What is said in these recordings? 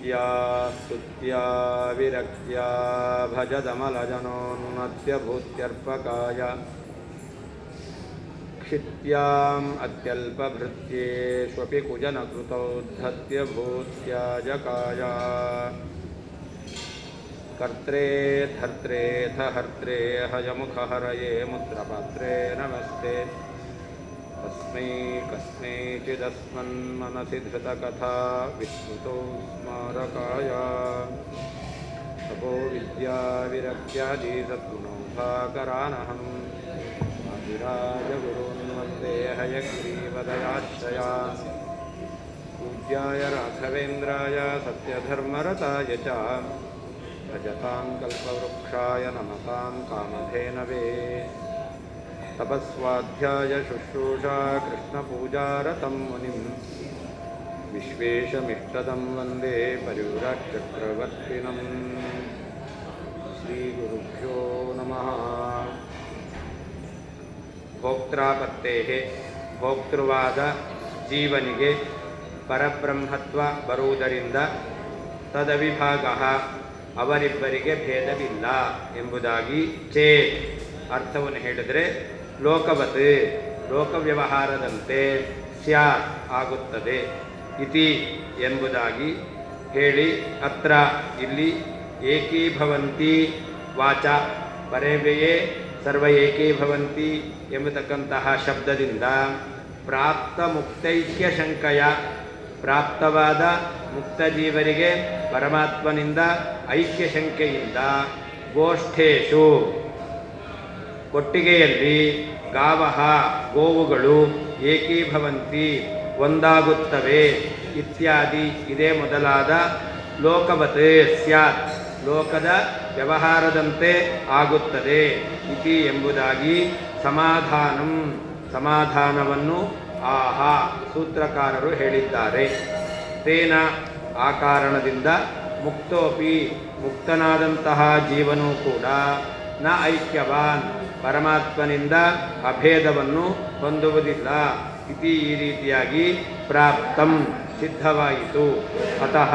भक्त्या स्तुत्या विरक्त्या भजदमलजनोन्नत्यभूत्यर्पकाय क्षित्याम् अत्यल्पभृत्येष्वपि कुजनकृतौद्धत्यभूत्याजकाय कर्त्रे धर्त्रेऽथ हर्त्रे हयमुखहरये मुद्रपात्रे नमस्ते तस्मै कस्मैचिदस्मन्मनसि धृतकथा विस्मृतौ स्मारकाय तपो विद्याविरक्त्यादि सद्गुणौघाकरानहम् आदिराजगुरून् वन्दे हयग्रीवदयाश्रयान् पूज्याय राघवेन्द्राय सत्यधर्मरताय च भजतां कल्पवृक्षाय नमतां कामधेनवे तपस्वाध्याय शुश्रूषा कृष्णपूजारतं मुनिं विश्वेशमिष्टदं वन्दे परिव्राट्चक्रवर्तिनं श्रीगुरुभ्यो नमः। ಭೋಕ್ತೃಪತ್ತೇಃ ಭೋಕ್ತೃವಾದ ಜೀವನಿಗೆ ಪರಬ್ರಹ್ಮತ್ವ ಬರುವುದರಿಂದ ತದವಿಭಾಗಃ ಅವರಿಬ್ಬರಿಗೆ ಭೇದವಿಲ್ಲ ಎಂಬುದಾಗಿ ಚೇತ್ ಅರ್ಥವನ್ನು ಹೇಳಿದರೆ ಲೋಕವತ್ ಲೋಕವ್ಯವಹಾರದಂತೆ ಸ್ಯಾತ್ ಆಗುತ್ತದೆ ಇತಿ ಎಂಬುದಾಗಿ ಹೇಳಿ ಅತ್ರ ಇಲ್ಲಿ ಏಕೀಭವಂತಿ ವಾಚ ಪರೇವೆಯೇ ಸರ್ವ ಏಕೀಭವಂತಿ ಎಂಬತಕ್ಕಂತಹ ಶಬ್ದದಿಂದ ಪ್ರಾಪ್ತ ಮುಕ್ತೈಕ್ಯ ಶಂಕಯ ಪ್ರಾಪ್ತವಾದ ಮುಕ್ತ ಜೀವರಿಗೆ ಪರಮಾತ್ಮನಿಂದ ಐಕ್ಯ ಶಂಕೆಯಿಂದ ಗೋಷ್ಠೇಶು ಕೊಟ್ಟಿಗೆಯಲ್ಲಿ ಗಾವಹ ಗೋವುಗಳು ಏಕೀಭವಂತಿ ಒಂದಾಗುತ್ತವೆ ಇತ್ಯಾದಿ ಇದೇ ಮೊದಲಾದ ಲೋಕವತ್ ಸ್ಯಾತ್ ಲೋಕದ ವ್ಯವಹಾರದಂತೆ ಆಗುತ್ತದೆ ಇತಿ ಎಂಬುದಾಗಿ ಸಮಾಧಾನವನ್ನು ಆಹಾ ಸೂತ್ರಕಾರರು ಹೇಳಿದ್ದಾರೆ. ತೇನ ಆ ಕಾರಣದಿಂದ ಮುಕ್ತೋಪಿ ಮುಕ್ತನಾದಂತಹ ಜೀವನೂ ಕೂಡ ನ ಐಕ್ಯವಾನ್ ಪರಮಾತ್ಮನಿಂದ ಅಭೇದವನ್ನು ಹೊಂದುವುದಿಲ್ಲ ಇತಿ ಈ ರೀತಿಯಾಗಿ ಪ್ರಾಪ್ತಂ ಸಿದ್ಧವಾಯಿತು. ಅತಃ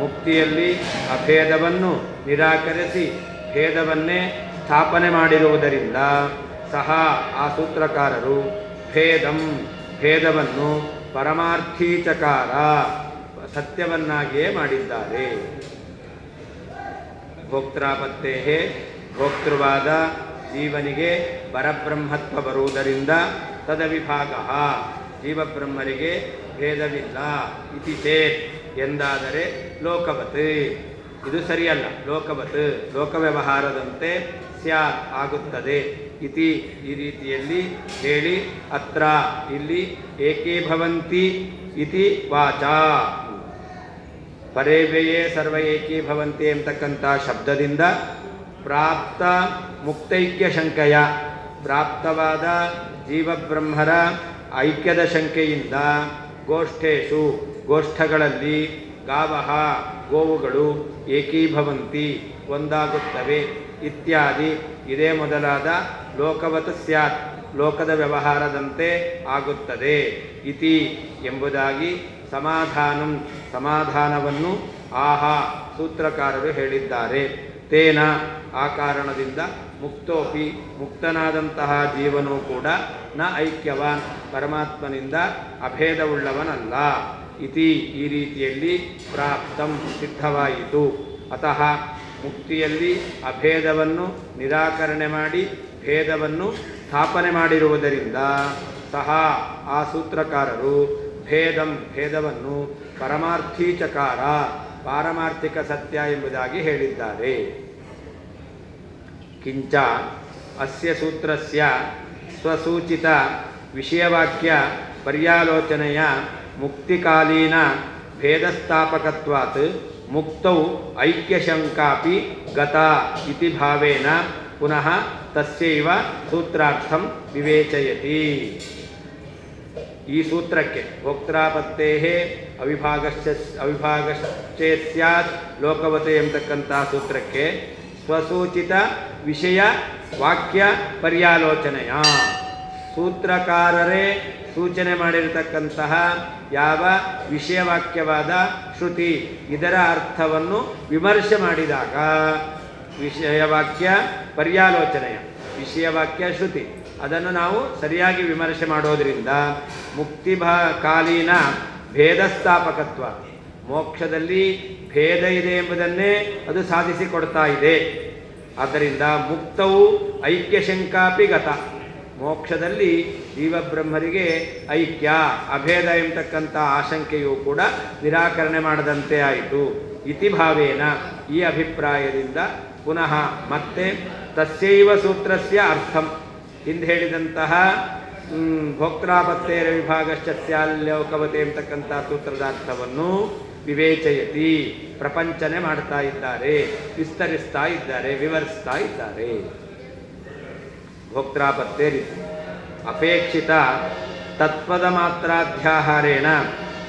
ಮುಕ್ತಿಯಲ್ಲಿ ಅಭೇದವನ್ನು ನಿರಾಕರಿಸಿ ಭೇದವನ್ನೇ ಸ್ಥಾಪನೆ ಮಾಡಿರುವುದರಿಂದ ಸಹ ಆ ಸೂತ್ರಕಾರರು ಭೇದವನ್ನು ಪರಮಾರ್ಥೀಚಕಾರ ಸತ್ಯವನ್ನಾಗಿಯೇ ಮಾಡಿದ್ದಾರೆ. ಭೋಕ್ತೃಪತ್ತೇಃ ಭೋಕ್ತೃವಾದ ಜೀವನಿಗೆ ಪರಬ್ರಹ್ಮತ್ವ ಬರುವುದರಿಂದ ತದವಿಭಾಗಃ ಜೀವಬ್ರಹ್ಮರಿಗೆ ಭೇದವಿಲ್ಲ ಇತಿ ಚೇತ್ ಎಂದಾದರೆ ಲೋಕವತ್ ಇದು ಸರಿಯಲ್ಲ. ಲೋಕವತ್ ಲೋಕವ್ಯವಹಾರದಂತೆ ಸ್ಯಾತ್ ಆಗುತ್ತದೆ ಇತಿ ಈ ರೀತಿಯಲ್ಲಿ ಹೇಳಿ ಅತ್ರ ಇಲ್ಲಿ ಏಕೀಭವಂತಿ ಇತಿ ವಾಚಾ ಪರೇವೆಯೇ ಸರ್ವ ಏಕೀಭವಂತಿ ಎಂಬತಕ್ಕಂಥ ಶಬ್ದದಿಂದ ಪ್ರಾಪ್ತ ಮುಕ್ತೈಕ್ಯ ಶಂಕೆಯ ಪ್ರಾಪ್ತವಾದ ಜೀವಬ್ರಹ್ಮರ ಐಕ್ಯದ ಶಂಕೆಯಿಂದ ಗೋಷ್ಠೇಶು ಗೋಷ್ಠಗಳಲ್ಲಿ ಗಾವಹ ಗೋವುಗಳು ಏಕೀಭವಂತಿ ಒಂದಾಗುತ್ತವೆ ಇತ್ಯಾದಿ ಇದೇ ಮೊದಲಾದ ಲೋಕವತ್ ಸ್ಯಾತ್ ಲೋಕದ ವ್ಯವಹಾರದಂತೆ ಆಗುತ್ತದೆ ಇತಿ ಎಂಬುದಾಗಿ ಸಮಾಧಾನವನ್ನು ಆಹಾ ಸೂತ್ರಕಾರರು ಹೇಳಿದ್ದಾರೆ. ತೇನ ಆ ಕಾರಣದಿಂದ ಮುಕ್ತೋಪಿ ಮುಕ್ತನಾದಂತಹ ಜೀವನೂ ಕೂಡ ನ ಐಕ್ಯವಾನ್ ಪರಮಾತ್ಮನಿಂದ ಅಭೇದವುಳ್ಳವನಲ್ಲ ಇತಿ ಈ ರೀತಿಯಲ್ಲಿ ಪ್ರಾಪ್ತಂ ಸಿದ್ಧವಾಯಿತು. ಅತಃ ಮುಕ್ತಿಯಲ್ಲಿ ಅಭೇದವನ್ನು ನಿರಾಕರಣೆ ಮಾಡಿ ಭೇದವನ್ನು ಸ್ಥಾಪನೆ ಮಾಡಿರುವುದರಿಂದ ಸಹ ಆ ಸೂತ್ರಕಾರರು ಭೇದವನ್ನು ಪರಮಾರ್ಥೀಚಕಾರ ಪಾರಮಾರ್ಥಿಕ ಸತ್ಯ ಎಂಬುದಾಗಿ ಹೇಳಿದ್ದಾರೆ. ಕಿಂಚ ಅಸ್ಯ ಸೂತ್ರಸ್ಯ ಸ್ವಸೂಚಿತ ವಿಷಯವಾಕ್ಯ ಪರ್ಯಾಲೋಚನೆಯ ಮುಕ್ತಿಕಾಲೀನ ಭೇದಸ್ಥಾಪಕತ್ವಾತ್ ಮುಕ್ತೌ ಐಕ್ಯಶಂಕಾಪಿ ಗತಾ ಇತಿ ಭಾವೇನ ಪುನಃ ತಸ್ಯೈವ ಸೂತ್ರಾರ್ಥಂ ವಿವೇಚಯತಿ. ಈ ಸೂತ್ರಕ್ಕೆ ಭೋಕ್ತೃಪತ್ತೇಃ ಅವಿಭಾಗಶ್ಚೇತ್ ಸ್ಯಾತ್ ಲೋಕವತ್ ಎಂಬತಕ್ಕಂಥ ಸೂತ್ರಕ್ಕೆ ಸ್ವಸೂಚಿತ ವಿಷಯ ವಾಕ್ಯ ಪರ್ಯಾಲೋಚನೆಯ ಸೂತ್ರಕಾರರೇ ಸೂಚನೆ ಮಾಡಿರತಕ್ಕಂತಹ ಯಾವ ವಿಷಯವಾಕ್ಯವಾದ ಶ್ರುತಿ ಇದರ ಅರ್ಥವನ್ನು ವಿಮರ್ಶೆ ಮಾಡಿದಾಗ ವಿಷಯವಾಕ್ಯ ಪರ್ಯಾಲೋಚನೆಯ ವಿಷಯವಾಕ್ಯ ಶ್ರುತಿ ಅದನ್ನು ನಾವು ಸರಿಯಾಗಿ ವಿಮರ್ಶೆ ಮಾಡೋದರಿಂದ ಕಾಲೀನ ಭೇದಸ್ಥಾಪಕತ್ವ ಮೋಕ್ಷದಲ್ಲಿ ಭೇದ ಇದೆ ಎಂಬುದನ್ನೇ ಅದು ಸಾಧಿಸಿಕೊಡ್ತಾ ಇದೆ. ಆದ್ದರಿಂದ ಮುಕ್ತವು ಐಕ್ಯಶಂಕಾಪಿ ಗತ ಮೋಕ್ಷದಲ್ಲಿ ಜೀವಬ್ರಹ್ಮರಿಗೆ ಐಕ್ಯ ಅಭೇದ ಎಂಬತಕ್ಕಂಥ ಆಶಂಕೆಯೂ ಕೂಡ ನಿರಾಕರಣೆ ಮಾಡದಂತೆ ಆಯಿತು. ಇತಿ ಭಾವೇನ ಈ ಅಭಿಪ್ರಾಯದಿಂದ ಪುನಃ ಮತ್ತೆ ತಸ್ಯೈವ ಸೂತ್ರಸ್ಯ ಅರ್ಥಂ ಹಿಂದೆ ಹೇಳಿದಂತಹ ಭೋಕ್ತಾಪತ್ತೇರ ವಿಭಾಗಶ್ಚ ಸ್ಯಾಲ್ಲೋಕವತೆ ಎಂಬತಕ್ಕಂಥ ಸೂತ್ರದ ಅರ್ಥವನ್ನು ವಿವೇಚಯತಿ ಪ್ರಪಂಚನೆ ಮಾಡ್ತಾ ಇದ್ದಾರೆ, ವಿಸ್ತರಿಸ್ತಾ ಇದ್ದಾರೆ, ವಿವರಿಸ್ತಾ ಇದ್ದಾರೆ. ಭೋಕ್ತಾಪತ್ತೇರಿ ಅಪೇಕ್ಷಿತ ತತ್ಪದ ಮಾತ್ರಾಧ್ಯಾಹಾರೇಣ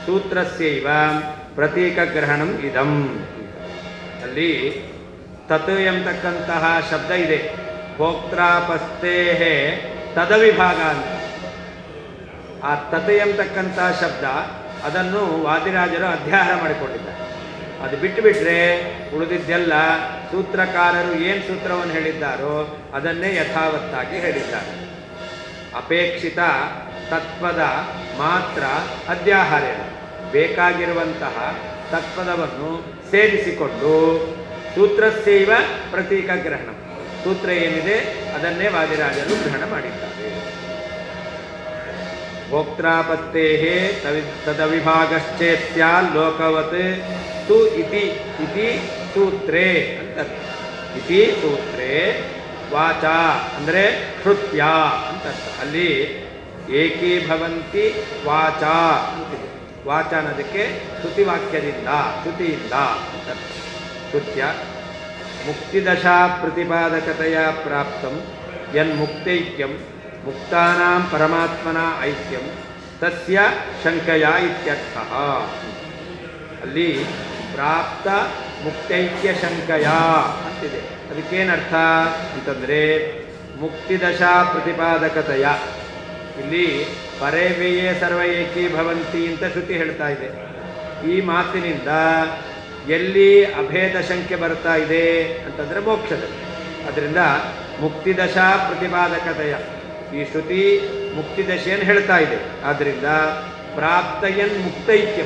ಸೂತ್ರಸ್ಯೈವ ಪ್ರತೀಕಗ್ರಹಣಂ ಇದಂ. ಅಲ್ಲಿ ತತ್ ಎಂಬತಕ್ಕಂತಹ ಶಬ್ದ ಇದೆ. ಭೋಕ್ತಾಪಸ್ತೇಹೇ ತದವಿಭಾಗ ಅಂತ ಆ ತತ್ ಎಂಬತಕ್ಕಂತಹ ಶಬ್ದ ಅದನ್ನು ವಾದಿರಾಜರು ಅಧ್ಯಾಹಾರ ಮಾಡಿಕೊಂಡಿದ್ದಾರೆ. ಅದು ಬಿಟ್ಟುಬಿಟ್ರೆ ಉಳಿದಿದ್ದೆಲ್ಲ ಸೂತ್ರಕಾರರು ಏನು ಸೂತ್ರವನ್ನು ಹೇಳಿದ್ದಾರೋ ಅದನ್ನೇ ಯಥಾವತ್ತಾಗಿ ಹೇಳಿದ್ದಾರೆ. ಅಪೇಕ್ಷಿತ ತತ್ಪದ ಮಾತ್ರ ಅಧ್ಯಾಹಾರ ಬೇಕಾಗಿರುವಂತಹ ತತ್ಪದವನ್ನು ಸೇರಿಸಿಕೊಂಡು ಸೂತ್ರಸ್ಯೈವ ಪ್ರತೀಕ ಗ್ರಹಣ ಸೂತ್ರ ಏನಿದೆ ಅದನ್ನೇ ವಾದಿರಾಜರು ಗ್ರಹಣ ಮಾಡಿದ್ದಾರೆ. ಭೋಕ್ತಾಪತ್ತೇಃ ತದವಿಭಾಗಶ್ಚೇತ್ಸ್ಯಾಲ್ ಲೋಕವತ್ ತು ಇತಿ ಸೂತ್ರೇ ಅಂತ. ಇತಿ ಸೂತ್ರೇ ವಾಚ ಅಂದರೆ ಶ್ರುತ್ಯ ಅಂತ. ಅಲ್ಲಿ ಏಕೀಭವಂತಿ ವಾಚ ಅಂತಿದೆ. ವಾಚ ಅನ್ನೋದಕ್ಕೆ ಶ್ರುತಿವಾಕ್ಯದಿಂದ ಶ್ರುತಿಯಿಂದ ಅಂತ. ಶ್ರುತ್ಯ ಮುಕ್ತಿದಶಾ ಪ್ರತಿಪಾದಕತೆಯ ಪ್ರಾಪ್ತಂ ಯನ್ಮುಕ್ತೈಕ್ಯಂ ಮುಕ್ತಾನಾಂ ಪರಮಾತ್ಮನ ಐಕ್ಯಂ ತಸ್ಯ ಶಂಕಯ ಇತ್ಯರ್ಥಃ. ಅಲ್ಲಿ ಪ್ರಾಪ್ತ ಮುಕ್ತೈಕ್ಯ ಶಂಕಯ ಅಂತಿದೆ. ಅದಕ್ಕೇನರ್ಥ ಅಂತಂದರೆ ಮುಕ್ತಿದಶಾ ಪ್ರತಿಪಾದಕತೆಯ ಇಲ್ಲಿ ಪರೇವೆಯೇ ಸರ್ವ ಏಕೀಭವಂತಿ ಅಂತ ಶ್ರುತಿ ಹೇಳ್ತಾ ಇದೆ. ಈ ಮಾತಿನಿಂದ ಎಲ್ಲಿ ಅಭೇದ ಶಂಕೆ ಬರ್ತಾ ಇದೆ ಅಂತಂದರೆ ಮೋಕ್ಷದಲ್ಲಿ. ಅದರಿಂದ ಮುಕ್ತಿದಶಾ ಪ್ರತಿಪಾದಕತೆಯ ಈ ಶ್ರುತಿ ಮುಕ್ತಿದಶೆಯನ್ನು ಹೇಳ್ತಾ ಇದೆ. ಆದ್ದರಿಂದ ಪ್ರಾಪ್ತಯನ್ ಮುಕ್ತೈಕ್ಯ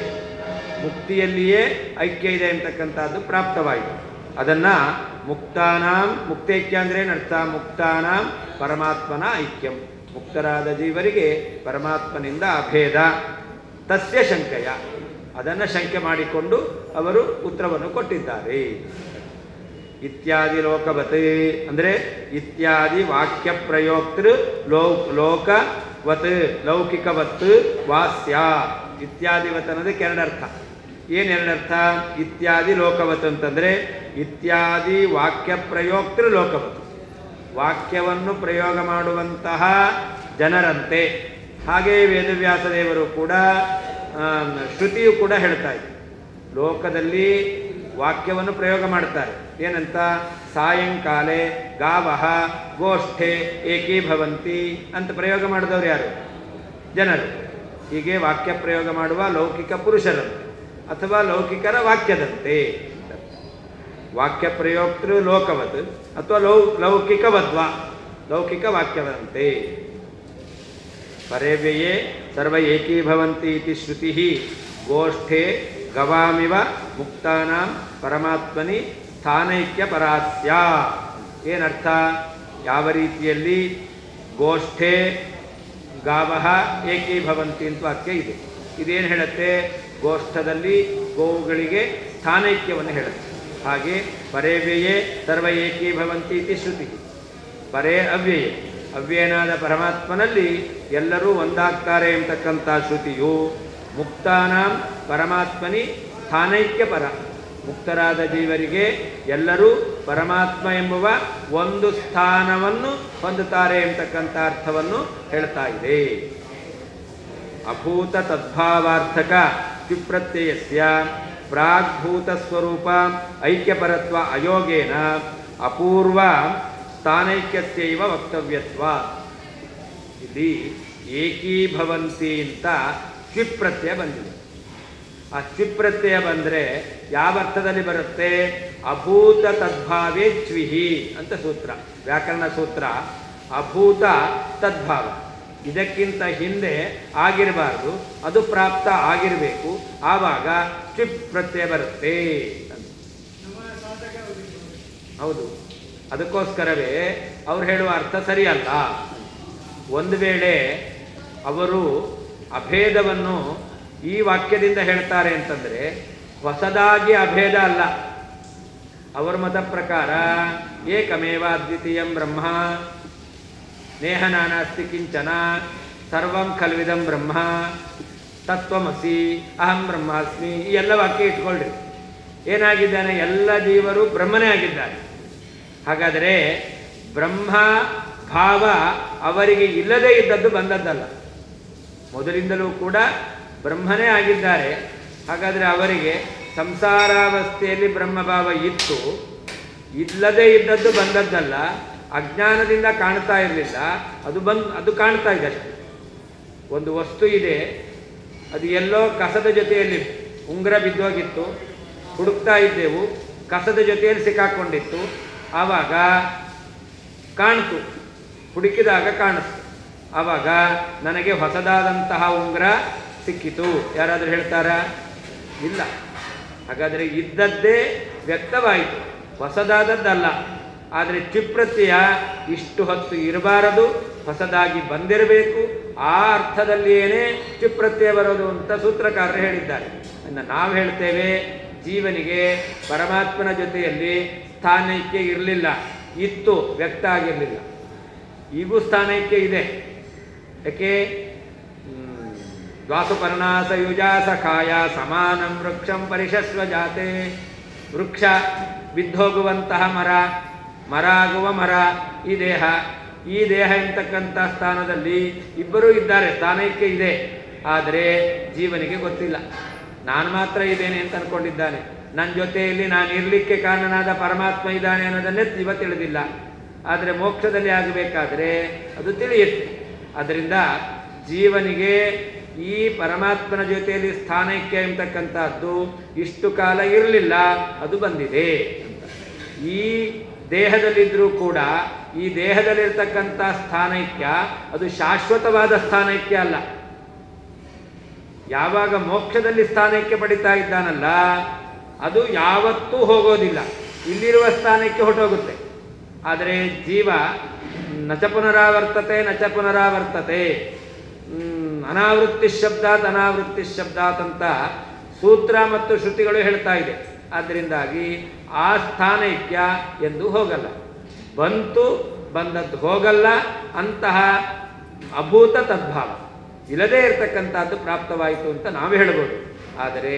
ಮುಕ್ತಿಯಲ್ಲಿಯೇ ಐಕ್ಯ ಇದೆ ಅಂತಕ್ಕಂಥದ್ದು ಪ್ರಾಪ್ತವಾಯಿತು. ಅದನ್ನು ಮುಕ್ತಾನಾಂ ಮುಕ್ತೈಕ್ಯ ಅಂದರೆ ಏನರ್ಥ? ಮುಕ್ತಾನಾಂ ಪರಮಾತ್ಮನ ಐಕ್ಯಂ ಮುಕ್ತರಾದ ಜೀವರಿಗೆ ಪರಮಾತ್ಮನಿಂದ ಅಭೇದ ತಸ್ಯ ಶಂಕಯ ಅದನ್ನು ಶಂಕೆ ಮಾಡಿಕೊಂಡು ಅವರು ಉತ್ತರವನ್ನು ಕೊಟ್ಟಿದ್ದಾರೆ. ಇತ್ಯಾದಿ ಲೋಕವತ್ ಅಂದರೆ ಇತ್ಯಾದಿ ವಾಕ್ಯ ಪ್ರಯೋಕ್ತೃ ಲೋಕವತ್ ಲೌಕಿಕವತ್ ವಾಸ್ಯ. ಇತ್ಯಾದಿವತ್ ಅನ್ನೋದಕ್ಕೆ ಎರಡರ್ಥ. ಏನೆರಡರ್ಥ? ಇತ್ಯಾದಿ ಲೋಕವತ್ ಅಂತಂದರೆ ಇತ್ಯಾದಿ ವಾಕ್ಯ ಪ್ರಯೋಕ್ತೃ ಲೋಕವತ್ ವಾಕ್ಯವನ್ನು ಪ್ರಯೋಗ ಮಾಡುವಂತಹ ಜನರಂತೆ. ಹಾಗೆಯೇ ವೇದವ್ಯಾಸ ದೇವರು ಕೂಡ ಶ್ರುತಿಯು ಕೂಡ ಹೇಳ್ತಾ ಇದೆ. ಲೋಕದಲ್ಲಿ ವಾಕ್ಯವನ್ನು ಪ್ರಯೋಗ ಮಾಡ್ತಾರೆ. ಏನಂತ? ಸಾಯಂಕಾಲೆ ಗಾವಹ ಗೋಷ್ಠೆ ಏಕೀಭವಂತಿ ಅಂತ ಪ್ರಯೋಗ ಮಾಡಿದವರು ಯಾರು? ಜನರು. ಹೀಗೆ ವಾಕ್ಯ ಪ್ರಯೋಗ ಮಾಡುವ ಲೌಕಿಕ ಪುರುಷರಂತೆ ಅಥವಾ ಲೌಕಿಕರ ವಾಕ್ಯದಂತೆ. ವಾಕ್ಯ ಪ್ರಯೋಕ್ತೃ ಲೋಕವತ್ ಅಥವಾ ಲೌಕಿಕವದ್ವಾ ಲೌಕಿಕ ವಾಕ್ಯವಂತೆ. ಪರೇವ್ಯಯೇ ಸರ್ವ ಏಕೀಭವಂತಿ ಇತಿ ಶ್ರುತಿ ಗೋಷ್ಠೆ ಗವಾಮಿವ ಮುಕ್ತಾನಾಂ ಪರಮಾತ್ಮನಿ ಸ್ಥಾನೈಕ್ಯ ಪರಾಸ್ಯ. ಏನರ್ಥ? ಯಾವ ರೀತಿಯಲ್ಲಿ ಗೋಷ್ಠೆ ಗಾವಹ ಏಕೀಭವಂತಿ ಅಂತ ವಾಕ್ಯ ಇದೆ. ಇದೇನು ಹೇಳುತ್ತೆ? ಗೋಷ್ಠದಲ್ಲಿ ಗೋವುಗಳಿಗೆ ಸ್ಥಾನೈಕ್ಯವನ್ನು ಹೇಳುತ್ತೆ. ಹಾಗೆ ಪರೇವ್ಯಯೇ ಸರ್ವ ಏಕೀಭವಂತಿ ಇತಿ ಶ್ರುತಿ ಪರೇ ಅವ್ಯಯೇ ಅವ್ಯಯನಾದ ಪರಮಾತ್ಮನಲ್ಲಿ ಎಲ್ಲರೂ ಒಂದಾಗ್ತಾರೆ ಎಂಬತಕ್ಕಂಥ ಶ್ರುತಿಯು ಮುಕ್ತಾನಾಂ ಪರಮಾತ್ಮನಿ ಸ್ಥಾನೈಕ್ಯ ಪರ ಮುಕ್ತರಾದ ಜೀವರಿಗೆ ಎಲ್ಲರೂ ಪರಮಾತ್ಮ ಎಂಬುವ ಒಂದು ಸ್ಥಾನವನ್ನು ಹೊಂದುತ್ತಾರೆ ಎಂಬತಕ್ಕಂಥ ಅರ್ಥವನ್ನು ಹೇಳ್ತಾ ಇದೆ. ಅಭೂತ ತದ್ಭಾವಾರ್ಥಕ ತ್ಯುಪ್ರತ್ಯಯಸ್ಯ ಪ್ರಾಗ್ಭೂತ ಸ್ವರೂಪ ಐಕ್ಯಪರತ್ವ ಅಯೋಗೇನ ಅಪೂರ್ವ ಸ್ಥಾನೈಕ್ಯಸ್ಯೈವ ವಕ್ತವ್ಯತ್ವ. ಇಲ್ಲಿ ಏಕೀಭವಂತಿ ಅಂತ ಚ್ವಿಪ್ ಪ್ರತ್ಯಯ ಬಂದಿದೆ. ಆ ಚ್ವಿಪ್ ಪ್ರತ್ಯಯ ಬಂದರೆ ಯಾವ ಅರ್ಥದಲ್ಲಿ ಬರುತ್ತೆ? ಅಭೂತ ತದ್ಭಾವೇ ಚ್ವಿಹಿ ಅಂತ ಸೂತ್ರ, ವ್ಯಾಕರಣ ಸೂತ್ರ. ಅಭೂತ ತದ್ಭಾವ, ಇದಕ್ಕಿಂತ ಹಿಂದೆ ಆಗಿರಬಾರ್ದು, ಅದು ಪ್ರಾಪ್ತ ಆಗಿರಬೇಕು, ಆವಾಗ ಚ್ವಿಪ್ ಪ್ರತ್ಯಯ ಬರುತ್ತೆ ಅಂತ. ಹೌದು, ಅದಕ್ಕೋಸ್ಕರವೇ ಅವ್ರು ಹೇಳುವ ಅರ್ಥ ಸರಿಯಲ್ಲ. ಒಂದು ವೇಳೆ ಅವರು ಅಭೇದವನ್ನು ಈ ವಾಕ್ಯದಿಂದ ಹೇಳ್ತಾರೆ ಅಂತಂದರೆ ಹೊಸದಾಗಿ ಅಭೇದ ಅಲ್ಲ. ಅವರ ಮತ ಪ್ರಕಾರ ಏಕಮೇವ ಅದ್ವಿತೀಯಂ ಬ್ರಹ್ಮ ನೇಹ ನಾನಾಸ್ತಿ ಕಿಂಚನ ಸರ್ವಂ ಖಲ್ವಿದಂ ಬ್ರಹ್ಮ ತತ್ವಮಸಿ ಅಹಂ ಬ್ರಹ್ಮಾಸ್ಮಿ, ಈ ಎಲ್ಲ ವಾಕ್ಯ ಇಟ್ಕೊಳ್ರಿ. ಏನಾಗಿದ್ದಾನೆ? ಎಲ್ಲ ಜೀವರು ಬ್ರಹ್ಮನೇ ಆಗಿದ್ದಾರೆ. ಹಾಗಾದರೆ ಬ್ರಹ್ಮ ಭಾವ ಅವರಿಗೆ ಇಲ್ಲದೇ ಇದ್ದದ್ದು ಬಂದದ್ದಲ್ಲ, ಮೊದಲಿಂದಲೂ ಕೂಡ ಬ್ರಹ್ಮನೇ ಆಗಿದ್ದಾರೆ. ಹಾಗಾದರೆ ಅವರಿಗೆ ಸಂಸಾರಾವಸ್ಥೆಯಲ್ಲಿ ಬ್ರಹ್ಮಭಾವ ಇತ್ತು, ಇಲ್ಲದೇ ಇದ್ದದ್ದು ಬಂದದ್ದಲ್ಲ. ಅಜ್ಞಾನದಿಂದ ಕಾಣ್ತಾ ಇರಲಿಲ್ಲ, ಅದು ಕಾಣ್ತಾ ಇದೆ ಅಷ್ಟೆ. ಒಂದು ವಸ್ತು ಇದೆ, ಅದು ಎಲ್ಲೋ ಕಸದ ಜೊತೆಯಲ್ಲಿ ಉಂಗುರ ಬಿದ್ದೋಗಿತ್ತು, ಹುಡುಕ್ತಾ ಇದ್ದೆವು, ಕಸದ ಜೊತೆಯಲ್ಲಿ ಸಿಕ್ಕಾಕೊಂಡಿತ್ತು. ಆವಾಗ ಕಾಣ್ತು, ಹುಡುಕಿದಾಗ ಕಾಣಿಸ್ತು. ಆವಾಗ ನನಗೆ ಹೊಸದಾದಂತಹ ಉಂಗುರ ಸಿಕ್ಕಿತು. ಯಾರಾದರೂ ಹೇಳ್ತಾರಾ? ಇಲ್ಲ. ಹಾಗಾದರೆ ಇದ್ದದ್ದೇ ವ್ಯಕ್ತವಾಯಿತು, ಹೊಸದಾದದ್ದಲ್ಲ. ಆದರೆ ಚಿಪ್ರತ್ಯಯ ಇಷ್ಟು ಹೊತ್ತು ಇರಬಾರದು, ಹೊಸದಾಗಿ ಬಂದಿರಬೇಕು. ಆ ಅರ್ಥದಲ್ಲಿಯೇ ಚಿಪ್ರತ್ಯಯ ಬರೋದು ಅಂತ ಸೂತ್ರಕಾರರು ಹೇಳಿದ್ದಾರೆ. ಇನ್ನು ನಾವು ಹೇಳ್ತೇವೆ, ಜೀವನಿಗೆ ಪರಮಾತ್ಮನ ಜೊತೆಯಲ್ಲಿ ಸ್ಥಾನೈಕ್ಯ ಇರಲಿಲ್ಲ, ಇತ್ತು, ವ್ಯಕ್ತ ಆಗಿರಲಿಲ್ಲ. ಈಗೂ ಸ್ಥಾನೈಕ್ಯ ಇದೆ. ಯಾಕೆ? ದ್ವಾಸುಪರ್ಣಾಸ ಯುಜಾಸ ಕಾಯ ಸಮಾನಂ ವೃಕ್ಷಂ ಪರಿಶಸ್ವ ಜಾತೆ. ವೃಕ್ಷ ಬಿದ್ದೋಗುವಂತಹ ಮರ ಆಗುವ ಮರ ಈ ದೇಹ ಎಂತಕ್ಕಂಥ ಸ್ಥಾನದಲ್ಲಿ ಇಬ್ಬರೂ ಇದ್ದಾರೆ, ಸ್ಥಾನೈಕ್ಯ ಇದೆ. ಆದರೆ ಜೀವನಿಗೆ ಗೊತ್ತಿಲ್ಲ, ನಾನು ಮಾತ್ರ ಇದ್ದೇನೆ ಅಂತ ಅನ್ಕೊಂಡಿದ್ದಾನೆ. ನನ್ನ ಜೊತೆಯಲ್ಲಿ ನಾನು ಇರಲಿಕ್ಕೆ ಕಾರಣನಾದ ಪರಮಾತ್ಮ ಇದ್ದಾನೆ ಅನ್ನೋದನ್ನೇ ಇವ ತಿಳಿದಿಲ್ಲ. ಆದರೆ ಮೋಕ್ಷದಲ್ಲಿ ಆಗಬೇಕಾದ್ರೆ ಅದು ತಿಳಿಯುತ್ತೆ. ಅದರಿಂದ ಜೀವನಿಗೆ ಈ ಪರಮಾತ್ಮನ ಜೊತೆಯಲ್ಲಿ ಸ್ಥಾನೈಕ್ಯ ಎಂತಕ್ಕಂಥದ್ದು ಇಷ್ಟು ಕಾಲ ಇರಲಿಲ್ಲ, ಅದು ಬಂದಿದೆ ಅಂತ. ಈ ದೇಹದಲ್ಲಿದ್ದರೂ ಕೂಡ ಈ ದೇಹದಲ್ಲಿರ್ತಕ್ಕಂಥ ಸ್ಥಾನೈಕ್ಯ ಅದು ಶಾಶ್ವತವಾದ ಸ್ಥಾನೈಕ್ಯ ಅಲ್ಲ. ಯಾವಾಗ ಮೋಕ್ಷದಲ್ಲಿ ಸ್ಥಾನೈಕ್ಯ ಪಡಿತಾ ಇದ್ದಾನಲ್ಲ, ಅದು ಯಾವತ್ತೂ ಹೋಗೋದಿಲ್ಲ. ಇಲ್ಲಿರುವ ಸ್ಥಾನಕ್ಕೆ ಹೊರಟೋಗುತ್ತೆ. ಆದರೆ ಜೀವ ನಚ ಪುನರಾವರ್ತತೆ ಅನಾವೃತ್ತಿ ಶಬ್ದಾತ್ ಅಂತ ಸೂತ್ರ ಮತ್ತು ಶ್ರುತಿಗಳು ಹೇಳ್ತಾ ಇದೆ. ಆದ್ದರಿಂದಾಗಿ ಆ ಸ್ಥಾನೈಕ್ಯ ಎಂದು ಹೋಗಲ್ಲ, ಬಂದದ್ದು ಹೋಗಲ್ಲ. ಅಂತಹ ಅಭೂತ ತದ್ಭಾವ ಇಲ್ಲದೇ ಇರತಕ್ಕಂಥದ್ದು ಪ್ರಾಪ್ತವಾಯಿತು ಅಂತ ನಾವು ಹೇಳ್ಬೋದು. ಆದರೆ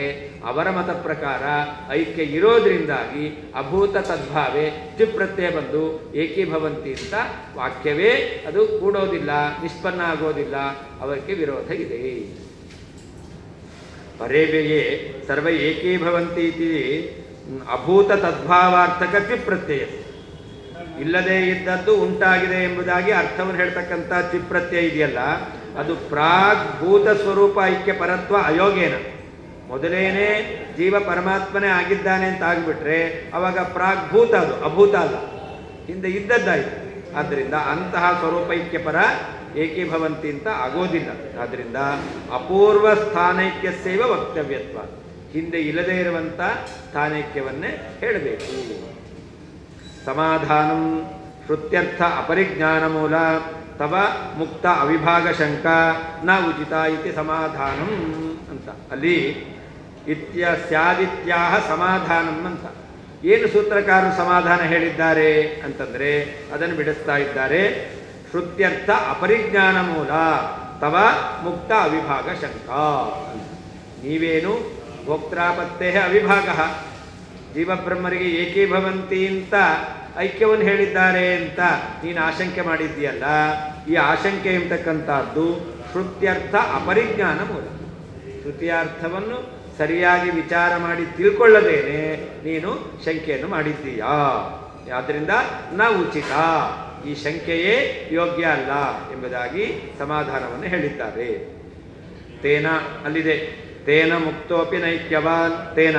ಅವರ ಮತ ಪ್ರಕಾರ ಐಕ್ಯ ಇರೋದ್ರಿಂದಾಗಿ ಅಭೂತ ತದ್ಭಾವೇ ಚಿಪ್ರತ್ಯಯ ಬಂದು ಏಕೀಭವಂತಿ ಅಂತ ವಾಕ್ಯವೇ ಅದು ಕೂಡೋದಿಲ್ಲ, ನಿಷ್ಪನ್ನ ಆಗೋದಿಲ್ಲ, ಅವಕ್ಕೆ ವಿರೋಧ ಇದೆ. ಪರೇವೆಯೇ ಸರ್ವ ಏಕೀಭವಂತಿ ಇತಿ ಅಭೂತ ತದ್ಭಾವಾರ್ಥಕ ಚಿಪ್ರತ್ಯಯ. ಇಲ್ಲದೇ ಇದ್ದದ್ದು ಉಂಟಾಗಿದೆ ಎಂಬುದಾಗಿ ಅರ್ಥವನ್ನು ಹೇಳ್ತಕ್ಕಂಥ ಚಿಪ್ರತ್ಯಯ ಇದೆಯಲ್ಲ, ಅದು ಪ್ರಾಗ್ಭೂತ ಸ್ವರೂಪ ಐಕ್ಯ ಪರತ್ವ ಅಯೋಗೇನ. ಮೊದಲೇನೇ ಜೀವ ಪರಮಾತ್ಮನೇ ಆಗಿದ್ದಾನೆ ಅಂತ ಆಗಿಬಿಟ್ರೆ ಅವಾಗ ಪ್ರಾಗ್ಭೂತ, ಅದು ಅಭೂತ ಅಲ್ಲ, ಹಿಂದೆ ಇದ್ದದ್ದಾಯಿತು. ಆದ್ದರಿಂದ ಅಂತಹ ಸ್ವರೂಪೈಕ್ಯ ಪರ ಏಕೀಭವಂತಿ ಅಂತ ಆಗೋದಿಲ್ಲ. ಆದ್ದರಿಂದ ಅಪೂರ್ವ ಸ್ಥಾನೈಕ್ಯಸ್ಸೇವ ವಕ್ತವ್ಯತ್ವ, ಹಿಂದೆ ಇಲ್ಲದೇ ಇರುವಂಥ ಸ್ಥಾನೈಕ್ಯವನ್ನೇ ಹೇಳಬೇಕು. ಸಮಾಧಾನಂ ಶ್ರುತ್ಯರ್ಥ ಅಪರಿಜ್ಞಾನ ಮೂಲ ತವ ಮುಕ್ತ ಅವಿಭಾಗ ಶಂಕ ನ ಉಚಿತ ಇತಿ ಸಮಾಧಾನಂ ಅಂತ. ಅಲ್ಲಿ ಸ್ಯಾದಿತ್ಯಾಹ ಸಮಾಧಾನಂ ಅಂತ ಏನು ಸೂತ್ರಕಾರರು ಸಮಾಧಾನ ಹೇಳಿದ್ದಾರೆ ಅಂತಂದರೆ ಅದನ್ನು ಬಿಡಿಸ್ತಾ ಇದ್ದಾರೆ. ಶ್ರುತ್ಯರ್ಥ ಅಪರಿಜ್ಞಾನ ಮೂಲ ತವ ಮುಕ್ತ ಅವಿಭಾಗ ಶಂಕ. ನೀವೇನು ಭೋಕ್ತಾಪತ್ತೇ ಅವಿಭಾಗ, ಜೀವಬ್ರಹ್ಮರಿಗೆ ಏಕೀಭವಂತಿ ಅಂತ ಐಕ್ಯವನ್ನು ಹೇಳಿದ್ದಾರೆ ಅಂತ ನೀನು ಆಶಂಕೆ ಮಾಡಿದ್ದೀಯಲ್ಲ, ಈ ಆಶಂಕೆ ಎಂಬತಕ್ಕಂಥದ್ದು ಶ್ರುತ್ಯರ್ಥ ಅಪರಿಜ್ಞಾನ ಮೂಲ. ಶ್ರುತಿಯಾರ್ಥವನ್ನು ಸರಿಯಾಗಿ ವಿಚಾರ ಮಾಡಿ ತಿಳ್ಕೊಳ್ಳದೇನೆ ನೀನು ಶಂಕೆಯನ್ನು ಮಾಡಿದ್ದೀಯಾ. ಆದ್ದರಿಂದ ನ ಉಚಿತ ಈ ಶಂಕೆಯೇ ಯೋಗ್ಯ ಅಲ್ಲ ಎಂಬುದಾಗಿ ಸಮಾಧಾನವನ್ನು ಹೇಳಿದ್ದಾರೆ. ತೇನ ಅಲ್ಲಿದೆ, ತೇನ ಮುಕ್ತೋಪಿ ನೈಕ್ಯವಾನ್, ತೇನ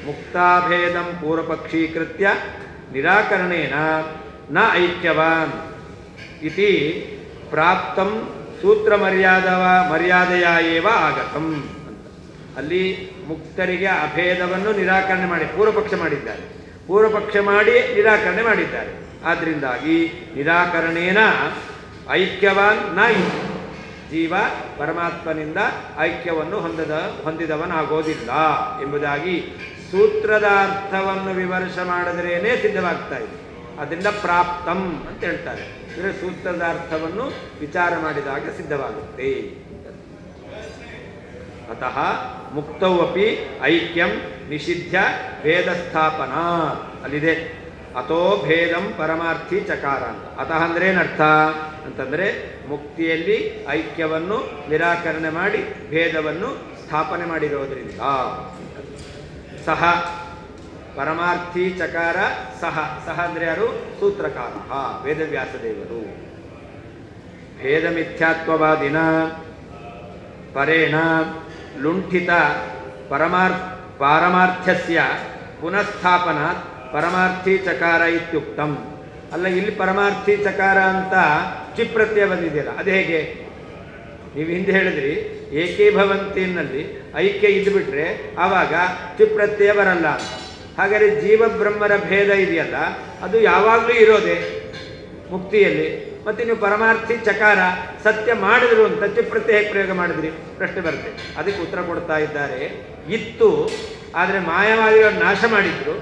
ಮುಕ್ತಾಭೇದಂ ಪೂರ್ವಪಕ್ಷೀಕೃತ್ಯ ನಿರಾಕರಣೇನ ನ ಐಕ್ಯವಾನ್ ಇತಿ ಪ್ರಾಪ್ತಂ ಸೂತ್ರ ಮರ್ಯಾದೆಯ ಏವ ಆಗತಂ ಅಂತ. ಅಲ್ಲಿ ಮುಕ್ತರಿಗೆ ಅಭೇದವನ್ನು ನಿರಾಕರಣೆ ಮಾಡಿ ಪೂರ್ವಪಕ್ಷ ಮಾಡಿದ್ದಾರೆ, ಪೂರ್ವಪಕ್ಷ ಮಾಡಿ ನಿರಾಕರಣೆ ಮಾಡಿದ್ದಾರೆ. ಆದ್ದರಿಂದಾಗಿ ನಿರಾಕರಣೇನ ಐಕ್ಯವಾನ್ ನ ಜೀವ ಪರಮಾತ್ಮನಿಂದ ಐಕ್ಯವನ್ನು ಹೊಂದಿದವನಾಗೋದಿಲ್ಲ ಎಂಬುದಾಗಿ ಸೂತ್ರದ ಅರ್ಥವನ್ನು ವಿಮರ್ಶೆ ಮಾಡಿದ್ರೇನೆ ಸಿದ್ಧವಾಗ್ತಾ ಇದೆ. ಅದರಿಂದ ಪ್ರಾಪ್ತಂ ಅಂತ ಹೇಳ್ತಾರೆ. ಅಂದರೆ ಸೂತ್ರದ ಅರ್ಥವನ್ನು ವಿಚಾರ ಮಾಡಿದಾಗ ಸಿದ್ಧವಾಗುತ್ತೆ. ಅತಃ ಮುಕ್ತೌ ಅಪಿ ಐಕ್ಯಂ ನಿಷಿಧ್ಯ ಭೇದಸ್ಥಾಪನಾ ಅಲ್ಲಿದೆ. ಅಥೋ ಭೇದಂ ಪರಮಾರ್ಥಿ ಚಕಾರ ಅಂತ. ಅತಃ ಅಂದ್ರೆ ಏನರ್ಥ ಅಂತಂದರೆ ಮುಕ್ತಿಯಲ್ಲಿ ಐಕ್ಯವನ್ನು ನಿರಾಕರಣೆ ಮಾಡಿ ಭೇದವನ್ನು ಸ್ಥಾಪನೆ ಮಾಡಿರೋದ್ರಿಂದ ಸಹ ಪರಮಾರ್ಥಿ ಚಕಾರ ಸಹ ಸಹ ಅಂದರೆ ಯಾರು? ಸೂತ್ರಕಾರ ವೇದವ್ಯಾಸದೇವರು. ಭೇದ ಮಿಥ್ಯಾತ್ವವಾದಿನ ಪರೇಣ ಲುಂಠಿತ ಪಾರಮಾರ್ಥ್ಯಸ್ಯ ಪುನಃಸ್ಥಾಪನಾತ್ ಪರಮಾರ್ಥಿ ಚಕಾರ ಇತ್ಯುಕ್ತಂ. ಅಲ್ಲ, ಇಲ್ಲಿ ಪರಮಾರ್ಥಿ ಚಕಾರ ಅಂತ ಚಿಪ್ರತ್ಯಯ ಬಂದಿದೆಯಲ್ಲ, ಅದು ಹೇಗೆ? ನೀವು ಹಿಂದೆ ಹೇಳಿದ್ರಿ ಏಕೀಭವಂತಿನಲ್ಲಿ ಐಕ್ಯ ಇದ್ದುಬಿಟ್ರೆ ಆವಾಗ ಚಿಪ್ರತ್ಯಯ ಬರಲ್ಲ ಅಂತ. ಹಾಗಾದರೆ ಜೀವಬ್ರಹ್ಮರ ಭೇದ ಇದೆಯಲ್ಲ, ಅದು ಯಾವಾಗಲೂ ಇರೋದೆ ಮುಕ್ತಿಯಲ್ಲಿ. ಮತ್ತು ನೀವು ಪರಮಾರ್ಥಿ ಚಕಾರ ಸತ್ಯ ಮಾಡಿದ್ರು ಅಂತ ಚಿಪ್ರತ್ಯಯ ಹೇಗೆ ಪ್ರಯೋಗ ಮಾಡಿದ್ರಿ? ಪ್ರಶ್ನೆ ಬರುತ್ತೆ. ಅದಕ್ಕೆ ಉತ್ತರ ಕೊಡ್ತಾ ಇದ್ದಾರೆ. ಇತ್ತು, ಆದರೆ ಮಾಯಾವಾದಿಗಳು ನಾಶ ಮಾಡಿದ್ರು.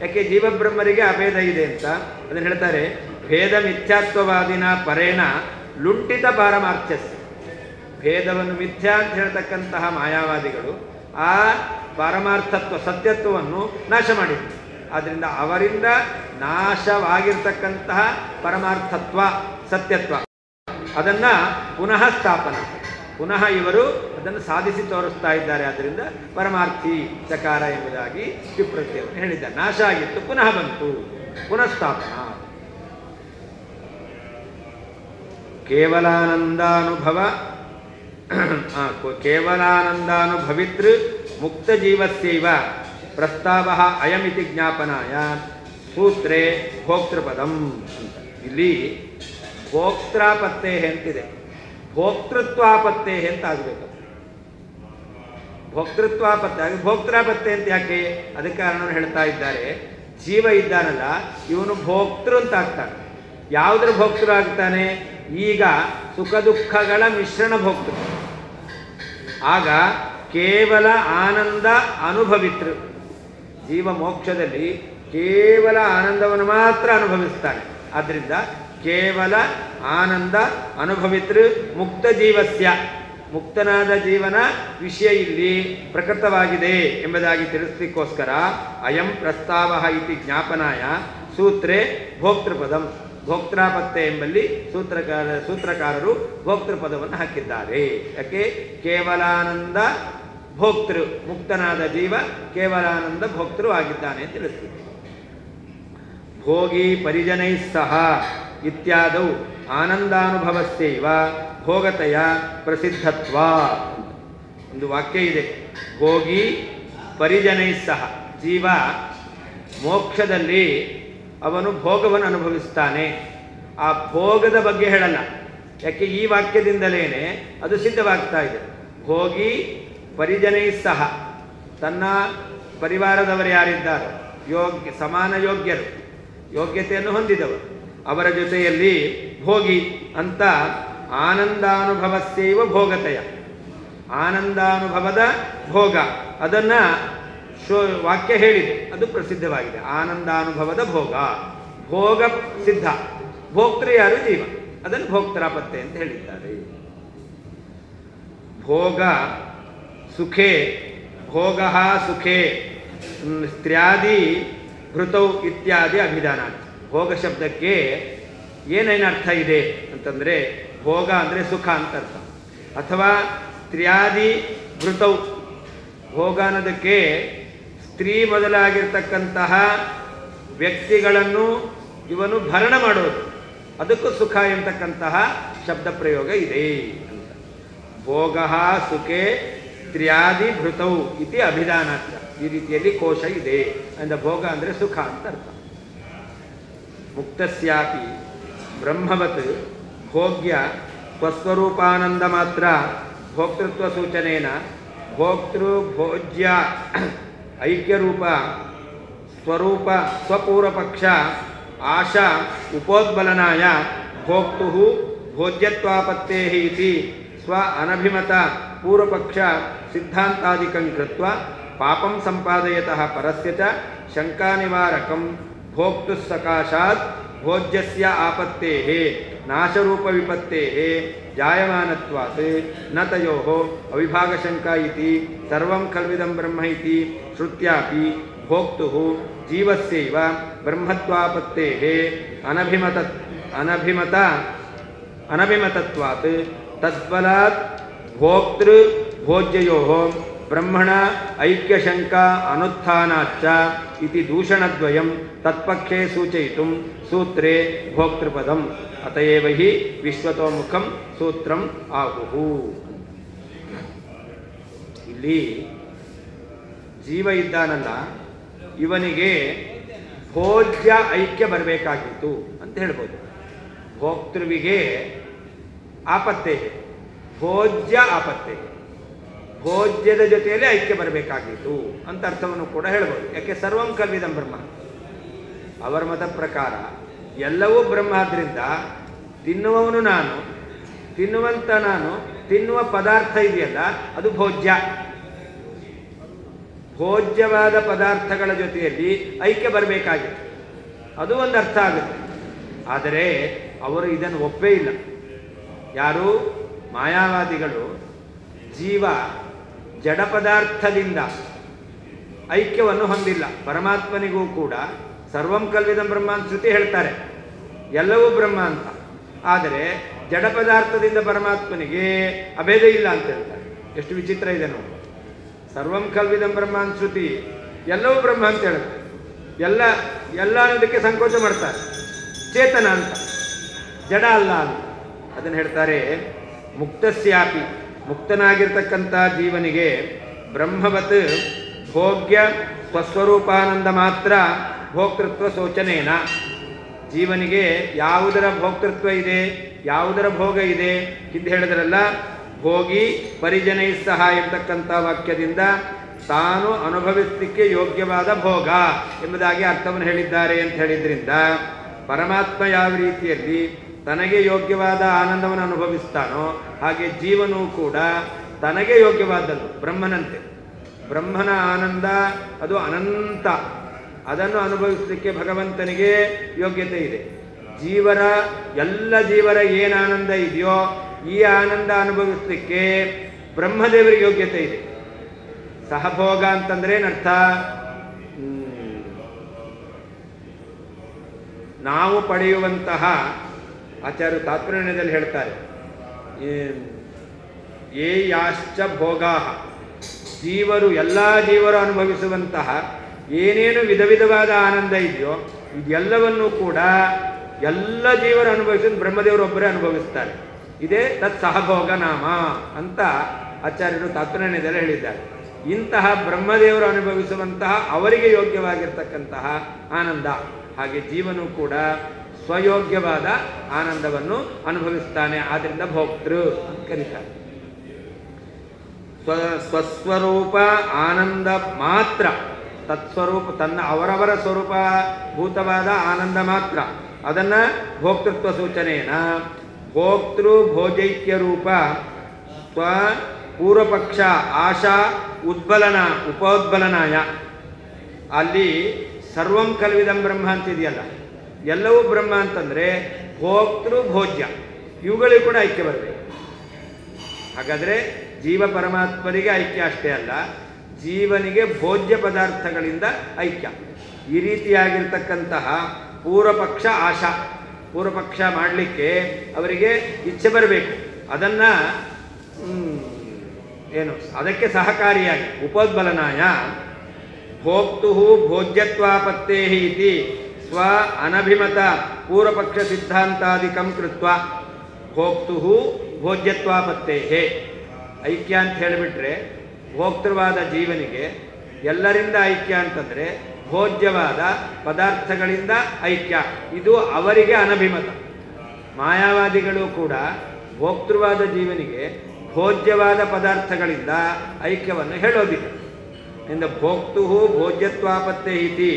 ಯಾಕೆ? ಜೀವಬ್ರಹ್ಮರಿಗೆ ಅಭೇದ ಇದೆ ಅಂತ. ಅದನ್ನು ಹೇಳ್ತಾರೆ, ಭೇದ ಮಿಥ್ಯಾತ್ವವಾದಿನ ಪರೇಣ ಲುಂಠಿತ ಪಾರಮಾರ್ಥ್ಯಸ್ಯ. ಭೇದವನ್ನು ಮಿಥ್ಯಾ ಅಂತ ಹೇಳ್ತಕ್ಕಂತಹ ಮಾಯಾವಾದಿಗಳು ಆ ಪಾರಮಾರ್ಥತ್ವ ಸತ್ಯತ್ವವನ್ನು ನಾಶ ಮಾಡಿದರು. ಆದ್ದರಿಂದ ಅವರಿಂದ ನಾಶವಾಗಿರ್ತಕ್ಕಂತಹ ಪರಮಾರ್ಥತ್ವ ಸತ್ಯತ್ವ ಅದನ್ನು ಪುನಃ ಸ್ಥಾಪನ, ಪುನಃ ಇವರು ಅದನ್ನು ಸಾಧಿಸಿ ತೋರಿಸ್ತಾ ಇದ್ದಾರೆ. ಆದ್ದರಿಂದ ಪರಮಾರ್ಥಿ ಚಕಾರ ಎಂಬುದಾಗಿ ವಿಪ್ರತ್ಯವನ್ನು ಹೇಳಿದ್ದಾರೆ. ನಾಶ ಆಗಿತ್ತು, ಪುನಃ ಬಂತು, ಪುನಃಸ್ಥಾಪನ. ಕೇವಲಾನಂದಾನುಭವಿತೃ ಮುಕ್ತ ಜೀವಸ್ಯೈವ ಪ್ರಸ್ತಾವ ಅಯಮಿತಿ ಜ್ಞಾಪನಾಯ ಸೂತ್ರೇ ಭೋಕ್ತೃಪದಂ ಅಂತ. ಇಲ್ಲಿ ಭೋಕ್ತಾಪತ್ತೇ ಅಂತಿದೆ, ಭೋಕ್ತೃತ್ವಾಪತ್ತೇ ಅಂತ ಆಗಬೇಕು. ಭೋಕ್ತೃತ್ವಾಪತ್ತೆ ಆಗಿ ಭೋಕ್ತಾಪತ್ತೆ ಅಂತ ಯಾಕೆ? ಅದಕ್ಕೆ ಕಾರಣ ಹೇಳ್ತಾ ಇದ್ದಾರೆ. ಜೀವ ಇದ್ದಾನಲ್ಲ, ಇವನು ಭೋಕ್ತೃ ಅಂತ ಆಗ್ತಾನೆ. ಯಾವುದ್ರ ಭೋಕ್ತೃ ಆಗ್ತಾನೆ? ಈಗ ಸುಖ ದುಃಖಗಳ ಮಿಶ್ರಣ ಭೋಕ್ತೃ. ಆಗ ಕೇವಲ ಆನಂದ ಅನುಭವಿತೃ. ಜೀವ ಮೋಕ್ಷದಲ್ಲಿ ಕೇವಲ ಆನಂದವನ್ನು ಮಾತ್ರ ಅನುಭವಿಸ್ತಾನೆ. ಆದ್ದರಿಂದ ಕೇವಲ ಆನಂದ ಅನುಭವಿತೃ ಮುಕ್ತ ಜೀವಸ್ಯ, ಮುಕ್ತನಾದ ಜೀವನ ವಿಷಯ ಇಲ್ಲಿ ಪ್ರಕೃತವಾಗಿದೆ ಎಂಬುದಾಗಿ ತಿಳಿಸಲಿಕ್ಕೋಸ್ಕರ ಅಯಂ ಪ್ರಸ್ತಾವ ಇತಿ ಜ್ಞಾಪನಾಯ ಸೂತ್ರೇ ಭೋಕ್ತೃಪದಂ, ಭೋಕ್ತಾಪತ್ತೆ ಎಂಬಲ್ಲಿ ಸೂತ್ರಕಾರರು ಭೋಕ್ತೃಪದವನ್ನು ಹಾಕಿದ್ದಾರೆ. ಯಾಕೆ? ಕೇವಲಾನಂದ ಭೋಕ್ತೃ, ಮುಕ್ತನಾದ ಜೀವ ಕೇವಲಾನಂದ ಭೋಕ್ತೃ ಆಗಿದ್ದಾನೆ ಅಂತ ತಿಳಿಸ್ತೀವಿ. ಭೋಗಿ ಪರಿಜನೈ ಸಹ ಇತ್ಯಾದೌ ಆನಂದಾನುಭವಸ್ಯೈವ ಭೋಗತೆಯ ಪ್ರಸಿದ್ಧತ್ವ. ಒಂದು ವಾಕ್ಯ ಇದೆ, ಭೋಗಿ ಪರಿಜನೈ ಸಹ. ಜೀವ ಮೋಕ್ಷದಲ್ಲಿ ಅವನು ಭೋಗವನ್ನು ಅನುಭವಿಸ್ತಾನೆ. ಆ ಭೋಗದ ಬಗ್ಗೆ ಹೇಳಲ್ಲ. ಯಾಕೆ? ಈ ವಾಕ್ಯದಿಂದಲೇ ಅದು ಸಿದ್ಧವಾಗ್ತಾ ಇದೆ. ಭೋಗಿ ಪರಿಜನೈ ಸಹ, ತನ್ನ ಪರಿವಾರದವರು ಯಾರಿದ್ದಾರೋ ಸಮಾನ ಯೋಗ್ಯರು, ಯೋಗ್ಯತೆಯನ್ನು ಹೊಂದಿದವರು, ಅವರ ಜೊತೆಯಲ್ಲಿ ಭೋಗಿ ಅಂತ ಆನಂದಾನುಭವಸ್ಯೈವ ಭೋಗತೆಯ, ಆನಂದಾನುಭವದ ಭೋಗ ಅದನ್ನು ವಾಕ್ಯ ಹೇಳಿದೆ, ಅದು ಪ್ರಸಿದ್ಧವಾಗಿದೆ. ಆನಂದಾನುಭವದ ಭೋಗ, ಭೋಗ ಸಿದ್ಧ, ಭೋಕ್ತೃ ಯಾರು? ಜೀವ. ಅದನ್ನು ಭೋಕ್ತಾಪತ್ತೆ ಅಂತ ಹೇಳಿದ್ದಾರೆ. ಭೋಗ ಸುಖೇ, ಭೋಗ ಸುಖೇ ಸ್ತ್ರ್ಯಾದಿ ಭೃತೌ ಇತ್ಯಾದಿ ಅಭಿಧಾನ. ಭೋಗ ಶಬ್ದಕ್ಕೆ ಏನೇನು ಅರ್ಥ ಇದೆ ಅಂತಂದರೆ, ಭೋಗ ಅಂದರೆ ಸುಖ ಅಂತ ಅರ್ಥ. ಅಥವಾ ಸ್ತ್ರ್ಯಾದಿ ಭೃತೌ, ಭೋಗ ಅನ್ನೋದಕ್ಕೆ ಸ್ತ್ರೀ ಮೊದಲಾಗಿರ್ತಕ್ಕಂತಹ ವ್ಯಕ್ತಿಗಳನ್ನು ಇವನು ಭರಣ ಮಾಡೋದು. ಅದಕ್ಕೂ ಸುಖ ಎಂತಕ್ಕಂತಹ ಶಬ್ದ ಪ್ರಯೋಗ ಇದೆ ಅಂತ. ಭೋಗ ಸುಖೇ ತ್ರ್ಯಾದಿ ಭೃತೌ ಇತಿ ಅಭಿಧಾನಾರ್ಥ. ಈ ರೀತಿಯಲ್ಲಿ ಕೋಶ ಇದೆ ಅಂದ್ರೆ ಭೋಗ ಅಂದರೆ ಸುಖ ಅಂತ ಅರ್ಥ. ಮುಕ್ತಸ್ಯಾಪಿ ಬ್ರಹ್ಮವತ್ ಭೋಗ್ಯ ಸ್ವಸ್ವರೂಪಾನಂದ ಮಾತ್ರ ಭೋಕ್ತೃತ್ವ ಸೂಚನೇನ ಭೋಕ್ತೃ ಭೋಜ್ಯ ಐಕ್ಯರೂಪ ಸ್ವರೂಪ ಸ್ವಪೂರ್ವಪಕ್ಷ ಆಶಾ ಉಪೋದ್ಬಲನಾಯ ಭೋಕ್ತು ಭೋಜ್ಯತ್ವಾಪತ್ತೇ ಇತಿ ಸ್ವ ಅನಭಿಮತ ಪೂರ್ವಪಕ್ಷ ಸಿದ್ಧಾಂತಾದಿಕಂ ಕೃತ್ವ ಪಾಪಂ ಸಂಪಾದಯತಃ ಪರಸ್ಯ ಚ ಶಂಕಾನಿವಾರಕಂ ಭೋಕ್ತುಃ ಸಕಾಶಾತ್ ಭೋಜ್ಯಸ್ಯ ಆಪತ್ತೇಃ ನಾಶರೂಪವಿಪತ್ತೇಃ ಜಾಯಮಾನತ್ವಾತ್ ನ ತಯೋಃ ಅವಿಭಾಗಶಂಕಾ ಇತಿ ಸರ್ವಂ ಖಲ್ವಿದಂ ಬ್ರಹ್ಮ ಇತಿ ಶ್ರುತ್ಯಾಪಿ ಭೋಕ್ತುಃ ಜೀವಸ್ಯೈವ ಬ್ರಹ್ಮತ್ವಾಪತ್ತೇಃ ಅನಭಿಮತತ್ವಾತ್ ತದ್ಬಲಾತ್ ಭೋಕ್ತೃ ಭೋಜ್ಯಯೋಃ ಬ್ರಹ್ಮಣ ಐಕ್ಯಶಂಕಾ ಅನುತ್ಥಾನಾಚ್ಚ ಇತಿ ದೂಷಣದ್ವಯಂ ತತ್ಪಕ್ಷೇ ಸೂಚಯಿತುಂ ಸೂತ್ರೇ ಭೋಕ್ತೃಪದಂ ಅತಯೇವ ಹಿ ವಿಶ್ವತೋಮುಖಂ ಸೂತ್ರಂ ಆಹುಹು. ಇಲ್ಲಿ ಜೀವ ಇದ್ದಾನಲ್ಲ, ಇವನಿಗೆ ಭೋಜ್ಯ ಐಕ್ಯ ಬರಬೇಕಾಗಿತ್ತು ಅಂತ ಹೇಳ್ಬೋದು. ಭೋಕ್ತೃವಿಗೆ ಆಪತ್ತೇ, ಭೋಜ್ಯ ಆಪತ್ತೇ, ಭೋಜ್ಯದ ಜೊತೆಯಲ್ಲಿ ಐಕ್ಯ ಬರಬೇಕಾಗಿತ್ತು ಅಂತ ಅರ್ಥವನ್ನು ಕೂಡ ಹೇಳ್ಬೋದು. ಯಾಕೆ ಸರ್ವಂ ಕಲ್ವಿದಂ ಬ್ರಹ್ಮ, ಅವರ ಮತ ಪ್ರಕಾರ ಎಲ್ಲವೂ ಬ್ರಹ್ಮ. ಆದ್ದರಿಂದ ತಿನ್ನುವವನು ನಾನು, ತಿನ್ನುವಂತ ನಾನು, ತಿನ್ನುವ ಪದಾರ್ಥ ಇದೆಯಲ್ಲ ಅದು ಭೋಜ್ಯ. ಭೋಜ್ಯವಾದ ಪದಾರ್ಥಗಳ ಜೊತೆಯಲ್ಲಿ ಐಕ್ಯ ಬರಬೇಕಾಗಿತ್ತು, ಅದು ಒಂದು ಅರ್ಥ ಆಗುತ್ತೆ. ಆದರೆ ಅವರು ಇದನ್ನು ಒಪ್ಪೇ ಇಲ್ಲ. ಯಾರು? ಮಾಯಾವಾದಿಗಳು. ಜೀವ ಜಡ ಪದಾರ್ಥದಿಂದ ಐಕ್ಯವನ್ನು ಹೊಂದಿಲ್ಲ. ಪರಮಾತ್ಮನಿಗೂ ಕೂಡ ಸರ್ವಂ ಕಲ್ವಿದಂ ಬ್ರಹ್ಮ ಅಂತ ಶ್ರುತಿ ಹೇಳ್ತಾರೆ, ಎಲ್ಲವೂ ಬ್ರಹ್ಮ ಅಂತ. ಆದರೆ ಜಡ ಪದಾರ್ಥದಿಂದ ಪರಮಾತ್ಮನಿಗೆ ಅಭೇದ ಇಲ್ಲ ಅಂತ ಹೇಳ್ತಾರೆ. ಎಷ್ಟು ವಿಚಿತ್ರ ಇದೆ ನೋಡಿ. ಸರ್ವಂ ಕಲ್ವಿದಂ ಬ್ರಹ್ಮ ಅಂತ ಶ್ರುತಿ ಎಲ್ಲವೂ ಬ್ರಹ್ಮ ಅಂತ ಹೇಳುತ್ತೆ. ಎಲ್ಲ ಅನ್ನೋದಕ್ಕೆ ಸಂಕೋಚ ಮಾಡ್ತಾರೆ. ಚೇತನ ಅಂತ, ಜಡ ಅಲ್ಲ ಅಂತ ಅದನ್ನು ಹೇಳ್ತಾರೆ. ಮುಕ್ತಸ್ಯಾಪಿ, ಮುಕ್ತನಾಗಿರ್ತಕ್ಕಂಥ ಜೀವನಿಗೆ ಬ್ರಹ್ಮವತ್ ಭೋಗ್ಯ ಸ್ವಸ್ವರೂಪಾನಂದ ಮಾತ್ರ ಭೋಕ್ತೃತ್ವ ಶೋಚನೇನ. ಜೀವನಿಗೆ ಯಾವುದರ ಭೋಕ್ತೃತ್ವ ಇದೆ, ಯಾವುದರ ಭೋಗ ಇದೆ ಹಿಂದೆ ಹೇಳಿದ್ರಲ್ಲ, ಭೋಗಿ ಪರಿಜನೈ ಸಹ ಎಂಬತಕ್ಕಂಥ ವಾಕ್ಯದಿಂದ ತಾನು ಅನುಭವಿಸಲಿಕ್ಕೆ ಯೋಗ್ಯವಾದ ಭೋಗ ಎಂಬುದಾಗಿ ಅರ್ಥವನ್ನು ಹೇಳಿದ್ದಾರೆ ಅಂತ ಹೇಳಿದ್ರಿಂದ ಪರಮಾತ್ಮ ಯಾವ ರೀತಿಯಲ್ಲಿ ತನಗೆ ಯೋಗ್ಯವಾದ ಆನಂದವನ್ನು ಅನುಭವಿಸ್ತಾನೋ ಹಾಗೆ ಜೀವನೂ ಕೂಡ ತನಗೆ ಯೋಗ್ಯವಾದದ್ದು ಬ್ರಹ್ಮನಂತೆ. ಬ್ರಹ್ಮನ ಆನಂದ ಅದು ಅನಂತ, ಅದನ್ನು ಅನುಭವಿಸಲಿಕ್ಕೆ ಭಗವಂತನಿಗೆ ಯೋಗ್ಯತೆ ಇದೆ. ಎಲ್ಲ ಜೀವರ ಏನು ಆನಂದ ಇದೆಯೋ ಈ ಆನಂದ ಅನುಭವಿಸಲಿಕ್ಕೆ ಬ್ರಹ್ಮದೇವರಿಗೆ ಯೋಗ್ಯತೆ ಇದೆ. ಸಹಭೋಗ ಅಂತಂದ್ರೆ ಏನರ್ಥ? ನಾವು ಪಡೆಯುವಂತಹ, ಆಚಾರ್ಯ ತಾತ್ಪರ್ಯದಲ್ಲಿ ಹೇಳ್ತಾರೆ, ಏ ಯಾಶ್ಚ ಭೋಗಾ, ಎಲ್ಲ ಜೀವರು ಅನುಭವಿಸುವಂತಹ ಏನೇನು ವಿಧ ವಿಧವಾದ ಆನಂದ ಇದೆಯೋ ಇದೆಲ್ಲವನ್ನೂ ಕೂಡ ಎಲ್ಲ ಜೀವರು ಅನುಭವಿಸಿದ ಬ್ರಹ್ಮದೇವರೊಬ್ಬರೇ ಅನುಭವಿಸ್ತಾರೆ. ಇದೇ ತತ್ ಸಹಭೋಗ ನಾಮ ಅಂತ ಆಚಾರ್ಯರು ತಾತ್ಪರ್ಯದಲ್ಲಿ ಹೇಳಿದ್ದಾರೆ. ಇಂತಹ ಬ್ರಹ್ಮದೇವರು ಅನುಭವಿಸುವಂತಹ ಅವರಿಗೆ ಯೋಗ್ಯವಾಗಿರ್ತಕ್ಕಂತಹ ಆನಂದ, ಹಾಗೆ ಜೀವನು ಕೂಡ ಸ್ವಯೋಗ್ಯವಾದ ಆನಂದವನ್ನು ಅನುಭವಿಸ್ತಾನೆ. ಆದ್ದರಿಂದ ಭೋಕ್ತೃ ಅಂತ ಕರೀತಾರೆ. ಸ್ವಸ್ವರೂಪ ಆನಂದ ಮಾತ್ರ, ತತ್ಸ್ವರೂಪ ಅವರವರ ಸ್ವರೂಪ ಭೂತವಾದ ಆನಂದ ಮಾತ್ರ, ಅದನ್ನು ಭೋಕ್ತೃತ್ವ ಸೂಚನೆಯನ್ನ ಭೋಕ್ತೃ ಭೋಜೈಕ್ಯ ರೂಪ ಸ್ವ ಪೂರ್ವಪಕ್ಷ ಆಶಾ ಉಪೋದ್ಬಲನಾಯ. ಅಲ್ಲಿ ಸರ್ವಂ ಕಲ್ವಿದಂ ಬ್ರಹ್ಮ ಅಂತಿದೆಯಲ್ಲ, ಎಲ್ಲವೂ ಬ್ರಹ್ಮ ಅಂತಂದ್ರೆ ಭೋಕ್ತೃ ಭೋಜ್ಯ ಇವುಗಳಿಗೂ ಕೂಡ ಐಕ್ಯ ಬರಬೇಕು. ಹಾಗಾದರೆ ಜೀವ ಪರಮಾತ್ಮರಿಗೆ ಐಕ್ಯ ಅಷ್ಟೇ ಅಲ್ಲ, ಜೀವನಿಗೆ ಭೋಜ್ಯ ಪದಾರ್ಥಗಳಿಂದ ಐಕ್ಯ. ಈ ರೀತಿಯಾಗಿರ್ತಕ್ಕಂತಹ ಪೂರ್ವಪಕ್ಷ ಆಶಾ, ಪೂರ್ವಪಕ್ಷ ಮಾಡಲಿಕ್ಕೆ ಅವರಿಗೆ ಇಚ್ಛೆ ಬರಬೇಕು. ಅದನ್ನು ಅದಕ್ಕೆ ಸಹಕಾರಿಯಾಗಿ ಉಪೋದ್ಬಲನಾಯ ಭೋಕ್ತು ಭೋಜ್ಯತ್ವಾಪತ್ತೇ ಇತಿ ಸ್ವ ಅನಭಿಮತ ಪೂರ್ವಪಕ್ಷ ಸಿದ್ಧಾಂತಾದಿಕಂ ಕೃತ್ವ ಭೋಕ್ತು ಭೋಜ್ಯತ್ವಾಪತ್ತೇಹೇ. ಐಕ್ಯ ಅಂತ ಹೇಳಿಬಿಟ್ರೆ ಭೋಕ್ತೃವಾದ ಜೀವನಿಗೆ ಎಲ್ಲರಿಂದ ಐಕ್ಯ ಅಂತಂದರೆ ಭೋಜ್ಯವಾದ ಪದಾರ್ಥಗಳಿಂದ ಐಕ್ಯ, ಇದು ಅವರಿಗೆ ಅನಭಿಮತ. ಮಾಯಾವಾದಿಗಳು ಕೂಡ ಭೋಕ್ತೃವಾದ ಜೀವನಿಗೆ ಭೋಜ್ಯವಾದ ಪದಾರ್ಥಗಳಿಂದ ಐಕ್ಯವನ್ನು ಹೇಳೋದಿಲ್ಲ. ಇಂದ ಭೋಕ್ತು ಭೋಜ್ಯತ್ವಾಪತ್ತೇ ಇತಿ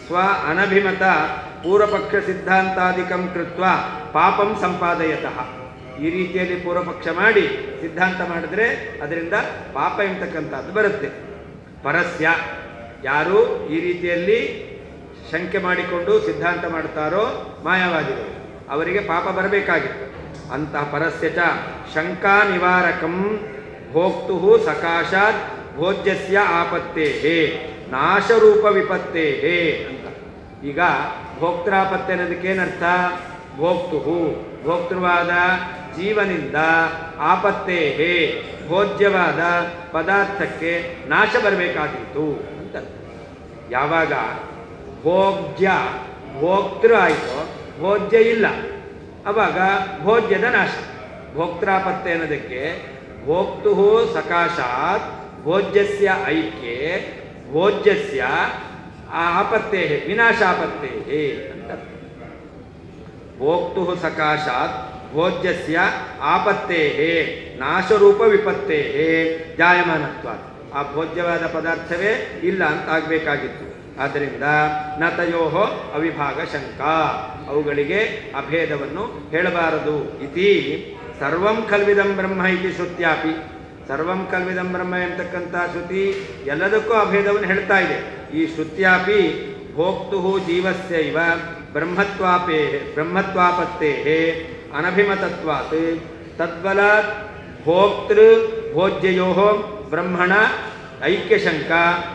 ಸ್ವ ಅನಭಿಮತ ಪೂರ್ವಪಕ್ಷ ಸಿದ್ಧಾಂತಾದಿಕಂ ಕೃತ್ವ ಪಾಪಂ ಸಂಪಾದಯತಃ. ಈ ರೀತಿಯಲ್ಲಿ ಪೂರ್ವಪಕ್ಷ ಮಾಡಿ ಸಿದ್ಧಾಂತ ಮಾಡಿದ್ರೆ ಅದರಿಂದ ಪಾಪ ಎಂಬತಕ್ಕಂಥದ್ದು ಬರುತ್ತೆ. ಪರಸ್ಯ, ಯಾರು ಈ ರೀತಿಯಲ್ಲಿ ಶಂಕೆ ಮಾಡಿಕೊಂಡು ಸಿದ್ಧಾಂತ ಮಾಡ್ತಾರೋ ಮಾಯಾವಾದಿಗಳು, ಅವರಿಗೆ ಪಾಪ ಬರಬೇಕಾಗಿತ್ತು. ಅಂತಹ ಪರಸ್ಯ ಚ ಶಂಕಾ ನಿವಾರಕಂ ಭೋಕ್ತು ಸಕಾಶಾತ್ ಭೋಜ್ಯಸ್ಯ ಆಪತ್ತೇಹೇ ನಾಶರೂಪ ವಿಪತ್ತೇಹೇ ಅಂತ. ಈಗ ಭೋಕ್ತೃಾಪತ್ತೆ ಅನ್ನೋದಕ್ಕೇನರ್ಥ? ಭೋಕ್ತು ಭೋಕ್ತೃವಾದ ಜೀವನಿಂದ ಆಪತ್ತೇಹೇ ಭೋಜ್ಯವಾದ ಪದಾರ್ಥಕ್ಕೆ ನಾಶ ಬರಬೇಕಾಗಿತ್ತು ಅಂತ. ಯಾವಾಗ ಭೋಜ್ಯ ಭೋಕ್ತೃ ಆಯಿತೋ ಭೋಜ್ಯ ಇಲ್ಲ, ಅವಾಗ ಭೋಜ್ಯದ ನಾಶ. ಭೋಕ್ತೃಾಪತ್ತೆ ಅನ್ನೋದಕ್ಕೆ ಭೋಕ್ತು ಸಕಾಶಾತ್ ಭೋಜ್ಯಸ್ಯ ಐಕ್ಯೆ ಭೋಜ್ಯಸ್ಯ ಆಪತ್ತೇ ವಿನಾಶಾಪತ್ತೇ ಅಂತ. ಭೋಕ್ತು ಸಕಾಶಾತ್ ಭೋಜ್ಯಸ್ಯ ಆಪತ್ತೇ ನಾಶರೂಪ ವಿಪತ್ತೇ ಜಾಯಮಾನತ್ವ. ಆ ಭೋಜ್ಯವಾದ ಪದಾರ್ಥವೇ ಇಲ್ಲ ಅಂತ ಆಗಬೇಕಾಗಿತ್ತು. ಆದ್ದರಿಂದ ನತಯೋ ಅವಿಭಾಗ ಶಂಕಾ, ಅವುಗಳಿಗೆ ಅಭೇದವನ್ನು ಹೇಳಬಾರದು. ಇತಿ ಸರ್ವಂ ಕಲ್ವಿದಂ ಬ್ರಹ್ಮ ಇತಿ ಶ್ರುತ್ಯಾಪಿ. ಸರ್ವಂ ಕಲ್ವಿದಂ ಬ್ರಹ್ಮ ಎಂಬತಕ್ಕಂಥ ಶ್ರುತಿ ಎಲ್ಲದಕ್ಕೂ ಅಭೇದವನ್ನು ಹೇಳ್ತಾ ಇದೆ. ಈ ಶ್ರುತ್ಯಾಪಿ ಭೋಕ್ತು ಜೀವಸ್ಯೈವ ಬ್ರಹ್ಮತ್ವಾಪತ್ತೇ ಅನಭಿಮತತ್ವಾತ್ ತದ್ಬಲಾತ್ ಭೋಕ್ತೃ ಭೋಜ್ಯಯೋ ಬ್ರಹ್ಮಣ ಐಕ್ಯಶಂಕ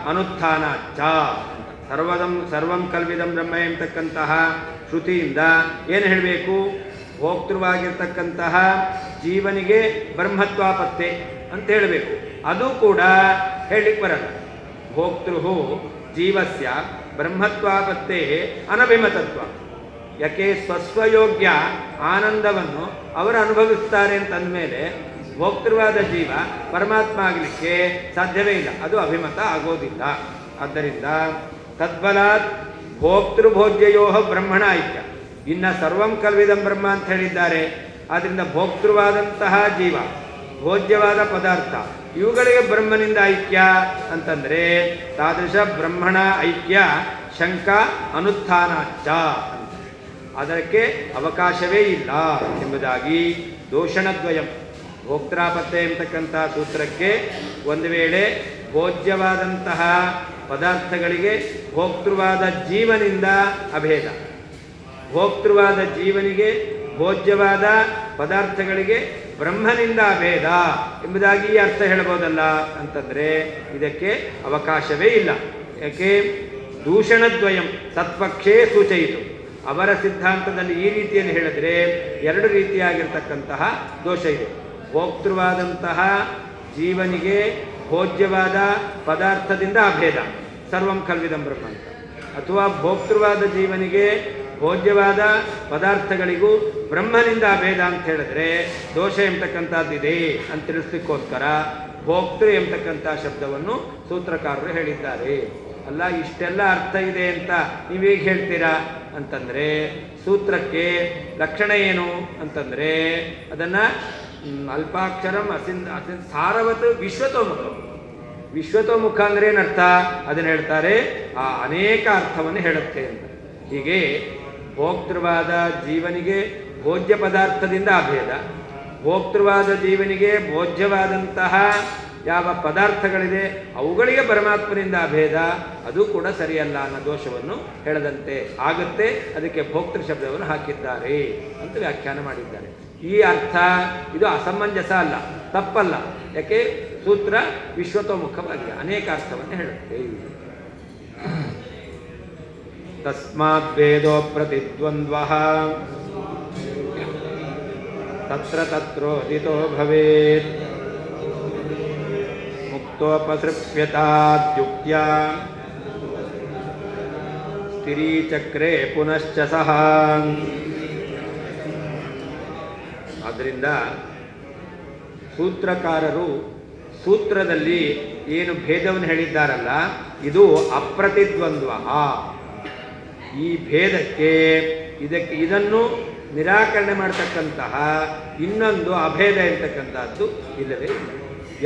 ಅನುತ್ಥಾನಾಚ್ಚ. ಸರ್ವಂ ಕಲ್ವಿದಂ ಬ್ರಹ್ಮ ಎಂಬತಕ್ಕಂತಹ ಶ್ರುತಿಯಿಂದ ಏನು ಹೇಳಬೇಕು? ಭೋಕ್ತೃವಾಗಿರ್ತಕ್ಕಂತಹ ಜೀವನಿಗೆ ಬ್ರಹ್ಮತ್ವಾಪತ್ತೆ ಅಂತ ಹೇಳಬೇಕು. ಅದು ಕೂಡ ಹೇಳಲಿಕ್ಕೆ ಬರಲ್ಲ. ಭೋಕ್ತೃ ಜೀವಸ್ಯ ಬ್ರಹ್ಮತ್ವಾಪತ್ತೇ ಅನಭಿಮತತ್ವ. ಯಾಕೆ? ಸ್ವಸ್ವಯೋಗ್ಯ ಆನಂದವನ್ನು ಅವರು ಅನುಭವಿಸ್ತಾರೆ ಅಂತಂದಮೇಲೆ ಭೋಕ್ತೃವಾದ ಜೀವ ಪರಮಾತ್ಮ ಆಗಲಿಕ್ಕೆ ಸಾಧ್ಯವೇ ಇಲ್ಲ, ಅದು ಅಭಿಮತ ಆಗೋದಿಲ್ಲ. ಆದ್ದರಿಂದ ತದ್ಬಲಾತ್ ಭೋಕ್ತೃಭೋಜ್ಯಯೋ ಬ್ರಹ್ಮಣ ಐಕ್ಯ. ಇನ್ನು ಸರ್ವಂ ಕಲ್ವಿದಂ ಬ್ರಹ್ಮ ಅಂತ ಹೇಳಿದ್ದಾರೆ. ಆದ್ದರಿಂದ ಭೋಕ್ತೃವಾದಂತಹ ಜೀವ ಭೋಜ್ಯವಾದ ಪದಾರ್ಥ ಇವುಗಳಿಗೆ ಬ್ರಹ್ಮನಿಂದ ಐಕ್ಯ ಅಂತಂದರೆ ತಾದೃಶ ಬ್ರಹ್ಮಣ ಐಕ್ಯ ಶಂಕ ಅನುತ್ಥಾನಾಚ್ಚ ಅಂತ. ಅದಕ್ಕೆ ಅವಕಾಶವೇ ಇಲ್ಲ ಎಂಬುದಾಗಿ ದೋಷಣದ್ವಯಂ ಭೋಕ್ತೃಾಪತ್ತೆ ಎಂಬತಕ್ಕಂಥ ಸೂತ್ರಕ್ಕೆ ಒಂದು ವೇಳೆ ಭೋಜ್ಯವಾದಂತಹ ಪದಾರ್ಥಗಳಿಗೆ ಭೋಕ್ತೃವಾದ ಜೀವನಿಂದ ಅಭೇದ, ಭೋಕ್ತೃವಾದ ಜೀವನಿಗೆ ಭೋಜ್ಯವಾದ ಪದಾರ್ಥಗಳಿಗೆ ಬ್ರಹ್ಮನಿಂದ ಅಭೇದ ಎಂಬುದಾಗಿ ಅರ್ಥ ಹೇಳಬಹುದಲ್ಲ ಅಂತಂದರೆ ಇದಕ್ಕೆ ಅವಕಾಶವೇ ಇಲ್ಲ. ಯಾಕೆ? ದೂಷಣದ್ವಯಂ ತತ್ಪಕ್ಷೇ ಸೂಚಯಿತು. ಅವರ ಸಿದ್ಧಾಂತದಲ್ಲಿ ಈ ರೀತಿಯಲ್ಲಿ ಹೇಳಿದ್ರೆ ಎರಡು ರೀತಿಯಾಗಿರ್ತಕ್ಕಂತಹ ದೋಷ ಇದೆ. ಭೋಕ್ತೃವಾದಂತಹ ಜೀವನಿಗೆ ಭೋಜ್ಯವಾದ ಪದಾರ್ಥದಿಂದ ಅಭೇದ, ಸರ್ವಂ ಕಲ್ವಿದಂ ಬ್ರಹ್ಮ ಅಂತ. ಅಥವಾ ಭೋಕ್ತೃವಾದ ಜೀವನಿಗೆ ಭೋಜ್ಯವಾದ ಪದಾರ್ಥಗಳಿಗೂ ಬ್ರಹ್ಮನಿಂದ ಅಭೇದ ಅಂತ ಹೇಳಿದ್ರೆ ದೋಷ ಎಂಬತಕ್ಕಂಥದ್ದಿದೆ ಅಂತ ತಿಳಿಸ್ಲಿಕ್ಕೋಸ್ಕರ ಭೋಕ್ತೃ ಎಂಬತಕ್ಕಂಥ ಶಬ್ದವನ್ನು ಸೂತ್ರಕಾರರು ಹೇಳಿದ್ದಾರೆ. ಅಲ್ಲ, ಇಷ್ಟೆಲ್ಲ ಅರ್ಥ ಇದೆ ಅಂತ ನೀವೀಗ ಹೇಳ್ತೀರಾ ಅಂತಂದರೆ ಸೂತ್ರಕ್ಕೆ ಲಕ್ಷಣ ಏನು ಅಂತಂದರೆ ಅದನ್ನು ಅಲ್ಪಾಕ್ಷರಂ ಸಾರವತ್ ವಿಶ್ವತೋಮುಖ. ವಿಶ್ವತೋಮುಖ ಅಂದರೆ ಏನರ್ಥ? ಅದನ್ನು ಹೇಳ್ತಾರೆ ಆ ಅನೇಕ ಅರ್ಥವನ್ನು ಹೇಳುತ್ತೆ ಅಂತ. ಹೀಗೆ ಭೋಕ್ತೃವಾದ ಜೀವನಿಗೆ ಭೋಜ್ಯ ಪದಾರ್ಥದಿಂದ ಅಭೇದ, ಭೋಕ್ತೃವಾದ ಜೀವನಿಗೆ ಭೋಜ್ಯವಾದಂತಹ ಯಾವ ಪದಾರ್ಥಗಳಿದೆ ಅವುಗಳಿಗೆ ಪರಮಾತ್ಮನಿಂದ ಅಭೇದ, ಅದು ಕೂಡ ಸರಿಯಲ್ಲ ಅನ್ನೋ ದೋಷವನ್ನು ಹೇಳದಂತೆ ಆಗುತ್ತೆ. ಅದಕ್ಕೆ ಭೋಕ್ತೃ ಶಬ್ದವನ್ನು ಹಾಕಿದ್ದಾರೆ ಅಂತ ವ್ಯಾಖ್ಯಾನ ಮಾಡಿದ್ದಾರೆ. ಈ ಅರ್ಥ ಇದು ಅಸಮಂಜಸ ಅಲ್ಲ, ತಪ್ಪಲ್ಲ. ಯಾಕೆ? ಸೂತ್ರ ವಿಶ್ವತೋಮುಖವಾಗಿ ಅನೇಕ ಅರ್ಥವನ್ನು ಹೇಳುತ್ತೆ. ತಸ್ಮಾತ್ ವೇದೋ ಪ್ರತಿದ್ವಂದ್ವಃ ತತ್ರ ತತ್ರೋದಿತೋ ಭವೇತ್ ಮುಕ್ತೋಪಸೃಪ್ಯತಾದ್ಯುಕ್ತ್ಯಾ ಸ್ಥಿರೀಚಕ್ರೆ ಪುನಶ್ಚ ಸಹ. ಆದ್ದರಿಂದ ಸೂತ್ರಕಾರರು ಸೂತ್ರದಲ್ಲಿ ಏನು ಭೇದವನ್ನು ಹೇಳಿದ್ದಾರಲ್ಲ, ಇದು ಅಪ್ರತಿದ್ವಂದ್ವ. ಈ ಭೇದಕ್ಕೆ ಇದನ್ನು ನಿರಾಕರಣೆ ಮಾಡತಕ್ಕಂತಹ ಇನ್ನೊಂದು ಅಭೇದ ಇರತಕ್ಕಂಥದ್ದು ಇಲ್ಲವೇ ಇಲ್ಲ.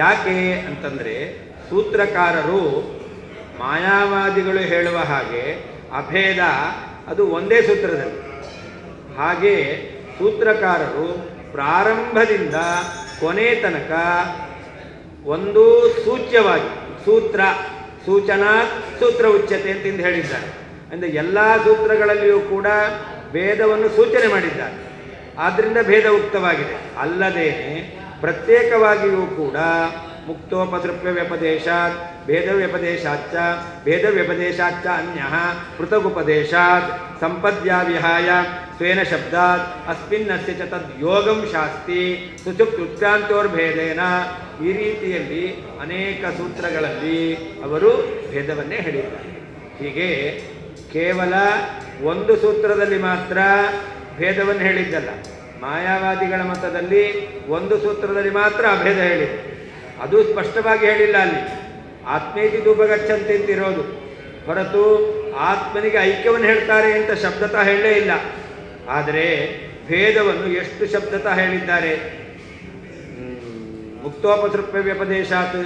ಯಾಕೆ ಅಂತಂದರೆ, ಸೂತ್ರಕಾರರು ಮಾಯಾವಾದಿಗಳು ಹೇಳುವ ಹಾಗೆ ಅಭೇದ ಅದು ಒಂದೇ ಸೂತ್ರದಲ್ಲಿ. ಹಾಗೆ ಸೂತ್ರಕಾರರು ಪ್ರಾರಂಭದಿಂದ ಕೊನೆ ತನಕ ಒಂದು ಸೂಚ್ಯವಾಗಿ ಸೂಚನಾ ಸೂತ್ರ ಉಚ್ಯತೆ ಅಂತಂದು ಹೇಳಿದ್ದಾರೆ. ಅಂದರೆ ಎಲ್ಲ ಸೂತ್ರಗಳಲ್ಲಿಯೂ ಕೂಡ ಭೇದವನ್ನು ಸೂಚನೆ ಮಾಡಿದ್ದಾರೆ. ಆದ್ದರಿಂದ ಭೇದ ಉಕ್ತವಾಗಿದೆ. ಅಲ್ಲದೇನೆ ಪ್ರತ್ಯೇಕವಾಗಿಯೂ ಕೂಡ ಮುಕ್ತೋಪಸೃಪ್ಯ ವ್ಯಪದೇಶಾತ್ ಭೇದ ವ್ಯಪದೇಶಾಚ್ಚ ಅನ್ಯಃ ಪೃಥಗುಪದೇಶಾತ್ ಸಂಪದ್ಯಾವಿಹಾಯ ಸ್ವೇನ ಶಬ್ದಾತ್ ಅಸ್ಮಿನ್ನಸ್ಯ ಚ ತದ್ ಯೋಗಂ ಶಾಸ್ತಿ ಸುಷುಪ್ತಿ ಉತ್ಕ್ರಾಂತೋರ್ಭೇದೇನ. ಈ ರೀತಿಯಲ್ಲಿ ಅನೇಕ ಸೂತ್ರಗಳಲ್ಲಿ ಅವರು ಭೇದವನ್ನೇ ಹೇಳಿದ್ದಾರೆ. ಹೀಗೆ ಕೇವಲ ಒಂದು ಸೂತ್ರದಲ್ಲಿ ಮಾತ್ರ ಭೇದವನ್ನು ಹೇಳಿದ್ದಲ್ಲ, ಮಾಯಾವಾದಿಗಳ ಮತದಲ್ಲಿ ಒಂದು ಸೂತ್ರದಲ್ಲಿ ಮಾತ್ರ ಅಭೇದ ಹೇಳಿದೆ. ಅದು ಸ್ಪಷ್ಟವಾಗಿ ಹೇಳಿಲ್ಲ. ಅಲ್ಲಿ ಆತ್ಮೇತಿ ಧೂಪಗಚ್ಚಂತೆ ಅಂತಿರೋದು ಹೊರತು ಆತ್ಮನಿಗೆ ಐಕ್ಯವನ್ನು ಹೇಳ್ತಾರೆ ಅಂತ ಶಬ್ದತಃ ಹೇಳಲೇ ಇಲ್ಲ. ಆದರೆ ಭೇದವನ್ನು ಎಷ್ಟು ಶಬ್ದತಃ ಹೇಳಿದ್ದಾರೆ. ಮುಕ್ತೋಪಸೃಪ್ಯ ವ್ಯಪದೇಶಾತ್,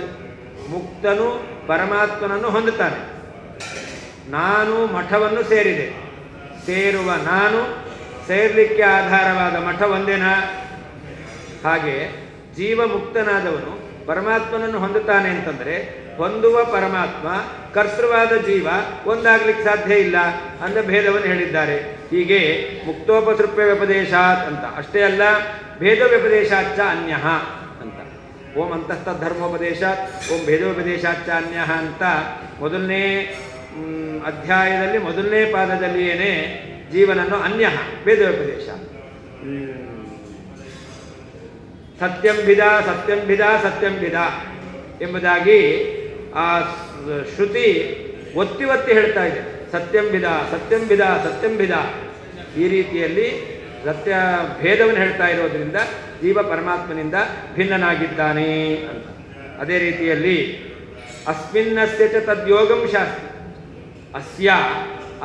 ಮುಕ್ತನು ಪರಮಾತ್ಮನನ್ನು ಹೊಂದುತ್ತಾನೆ. ನಾನು ಮಠವನ್ನು ಸೇರಿದೆ, ಸೇರುವ ನಾನು ಸೇರಲಿಕ್ಕೆ ಆಧಾರವಾದ ಮಠ ಒಂದೇನಾ? ಹಾಗೆ ಜೀವ ಮುಕ್ತನಾದವನು ಪರಮಾತ್ಮನನ್ನು ಹೊಂದುತ್ತಾನೆ ಅಂತಂದರೆ ಹೊಂದುವ ಪರಮಾತ್ಮ ಕರ್ತೃವಾದ ಜೀವ ಒಂದಾಗ್ಲಿಕ್ಕೆ ಸಾಧ್ಯ ಇಲ್ಲ ಅಂದ ಭೇದವನ್ನು ಹೇಳಿದ್ದಾರೆ. ಹೀಗೆ ಮುಕ್ತೋಪಸೃಪ್ಯ ವ್ಯಪದೇಶಾತ್ ಅಂತ ಅಷ್ಟೇ ಅಲ್ಲ, ಭೇದ ವ್ಯಪದೇಶಾಚ್ಚ ಅನ್ಯಃ ಅಂತ. ಓಂ ಅಂತಸ್ಥಧರ್ಮೋಪದೇಶಾತ್ ಓಂ ಭೇದೋಪದೇಶಾಚ್ಚ ಅನ್ಯಃ ಅಂತ ಮೊದಲನೇ ಅಧ್ಯಾಯದಲ್ಲಿ ಮೊದಲನೇ ಪಾದದಲ್ಲಿಯೇ ಜೀವನನ್ನು ಅನ್ಯಃ ಭೇದೋಪದೇಶ ಸತ್ಯಂಭಿದ ಎಂಬುದಾಗಿ ಆ ಶ್ರುತಿ ಒತ್ತಿ ಹೇಳ್ತಾ ಇದೆ. ಸತ್ಯಂಭಿದ ಈ ರೀತಿಯಲ್ಲಿ ಸತ್ಯ ಭೇದವನ್ನು ಹೇಳ್ತಾ ಇರೋದ್ರಿಂದ ಜೀವ ಪರಮಾತ್ಮನಿಂದ ಭಿನ್ನನಾಗಿದ್ದಾನೆ ಅಂತ. ಅದೇ ರೀತಿಯಲ್ಲಿ ಅಸ್ಮಿನ್ನಸ್ಯ ಚ ತದ್ಯೋಗಂ ಶಾಸ್ತಿ,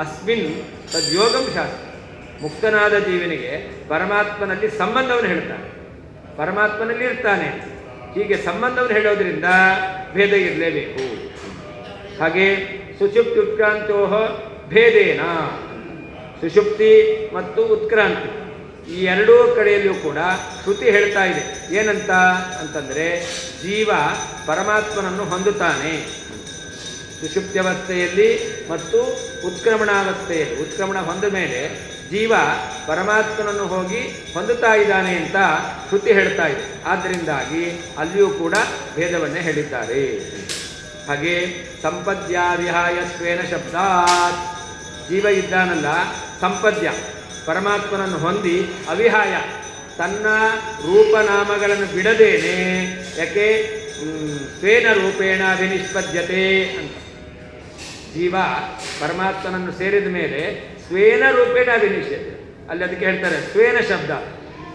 ಅಸ್ಮಿನ್ ತದ್ಯೋಗಂ ಶಾಸ್ತಿ. ಮುಕ್ತನಾದ ಜೀವನಿಗೆ ಪರಮಾತ್ಮನಲ್ಲಿ ಸಂಬಂಧವನ್ನು ಹೇಳ್ತಾನೆ, ಪರಮಾತ್ಮನಲ್ಲಿ ಇರ್ತಾನೆ. ಹೀಗೆ ಸಂಬಂಧವನ್ನು ಹೇಳೋದ್ರಿಂದ ಭೇದ ಇರಲೇಬೇಕು. ಹಾಗೆ ಸುಷುಪ್ತಿ ಉತ್ಕ್ರಾಂತೋ ಭೇದೇನ, ಸುಷುಪ್ತಿ ಮತ್ತು ಉತ್ಕ್ರಾಂತಿ ಈ ಎರಡೂ ಕಡೆಯಲ್ಲಿಯೂ ಕೂಡ ಶ್ರುತಿ ಹೇಳ್ತಾ ಇದೆ. ಏನಂತ ಅಂತಂದರೆ ಜೀವ ಪರಮಾತ್ಮನನ್ನು ಹೊಂದುತ್ತಾನೆ ಸುಷುಪ್ತ್ಯವಸ್ಥೆಯಲ್ಲಿ ಮತ್ತು ಉತ್ಕ್ರಮಣಾವಸ್ಥೆಯಲ್ಲಿ. ಉತ್ಕ್ರಮಣ ಹೊಂದ ಮೇಲೆ ಜೀವ ಪರಮಾತ್ಮನನ್ನು ಹೋಗಿ ಹೊಂದುತ್ತಾ ಇದ್ದಾನೆ ಅಂತ ಶ್ರುತಿ ಹೇಳ್ತಾ ಇದೆ. ಆದ್ದರಿಂದಾಗಿ ಅಲ್ಲಿಯೂ ಕೂಡ ಭೇದವನ್ನೇ ಹೇಳಿದ್ದಾರೆ. ಹಾಗೆ ಸಂಪದ್ಯಾವಿಹಾಯ ಸ್ವೇನ ಶಬ್ದಾತ್, ಜೀವ ಇದ್ದಾನಲ್ಲ ಸಂಪದ್ಯ ಪರಮಾತ್ಮನನ್ನು ಹೊಂದಿ ಅವಿಹಾಯ ತನ್ನ ರೂಪನಾಮಗಳನ್ನು ಬಿಡದೇನೆ, ಯಾಕೆ ಸ್ವೇನ ರೂಪೇಣ ಅಭಿನಿಷ್ಪದ್ಯತೆ ಅಂತ. ಜೀವ ಪರಮಾತ್ಮನನ್ನು ಸೇರಿದ ಮೇಲೆ ಸ್ವೇನ ರೂಪೇಣ ಅಭಿನಿಷ್ಯತೆ, ಅಲ್ಲಿ ಅದಕ್ಕೆ ಹೇಳ್ತಾರೆ ಸ್ವೇನ ಶಬ್ದ,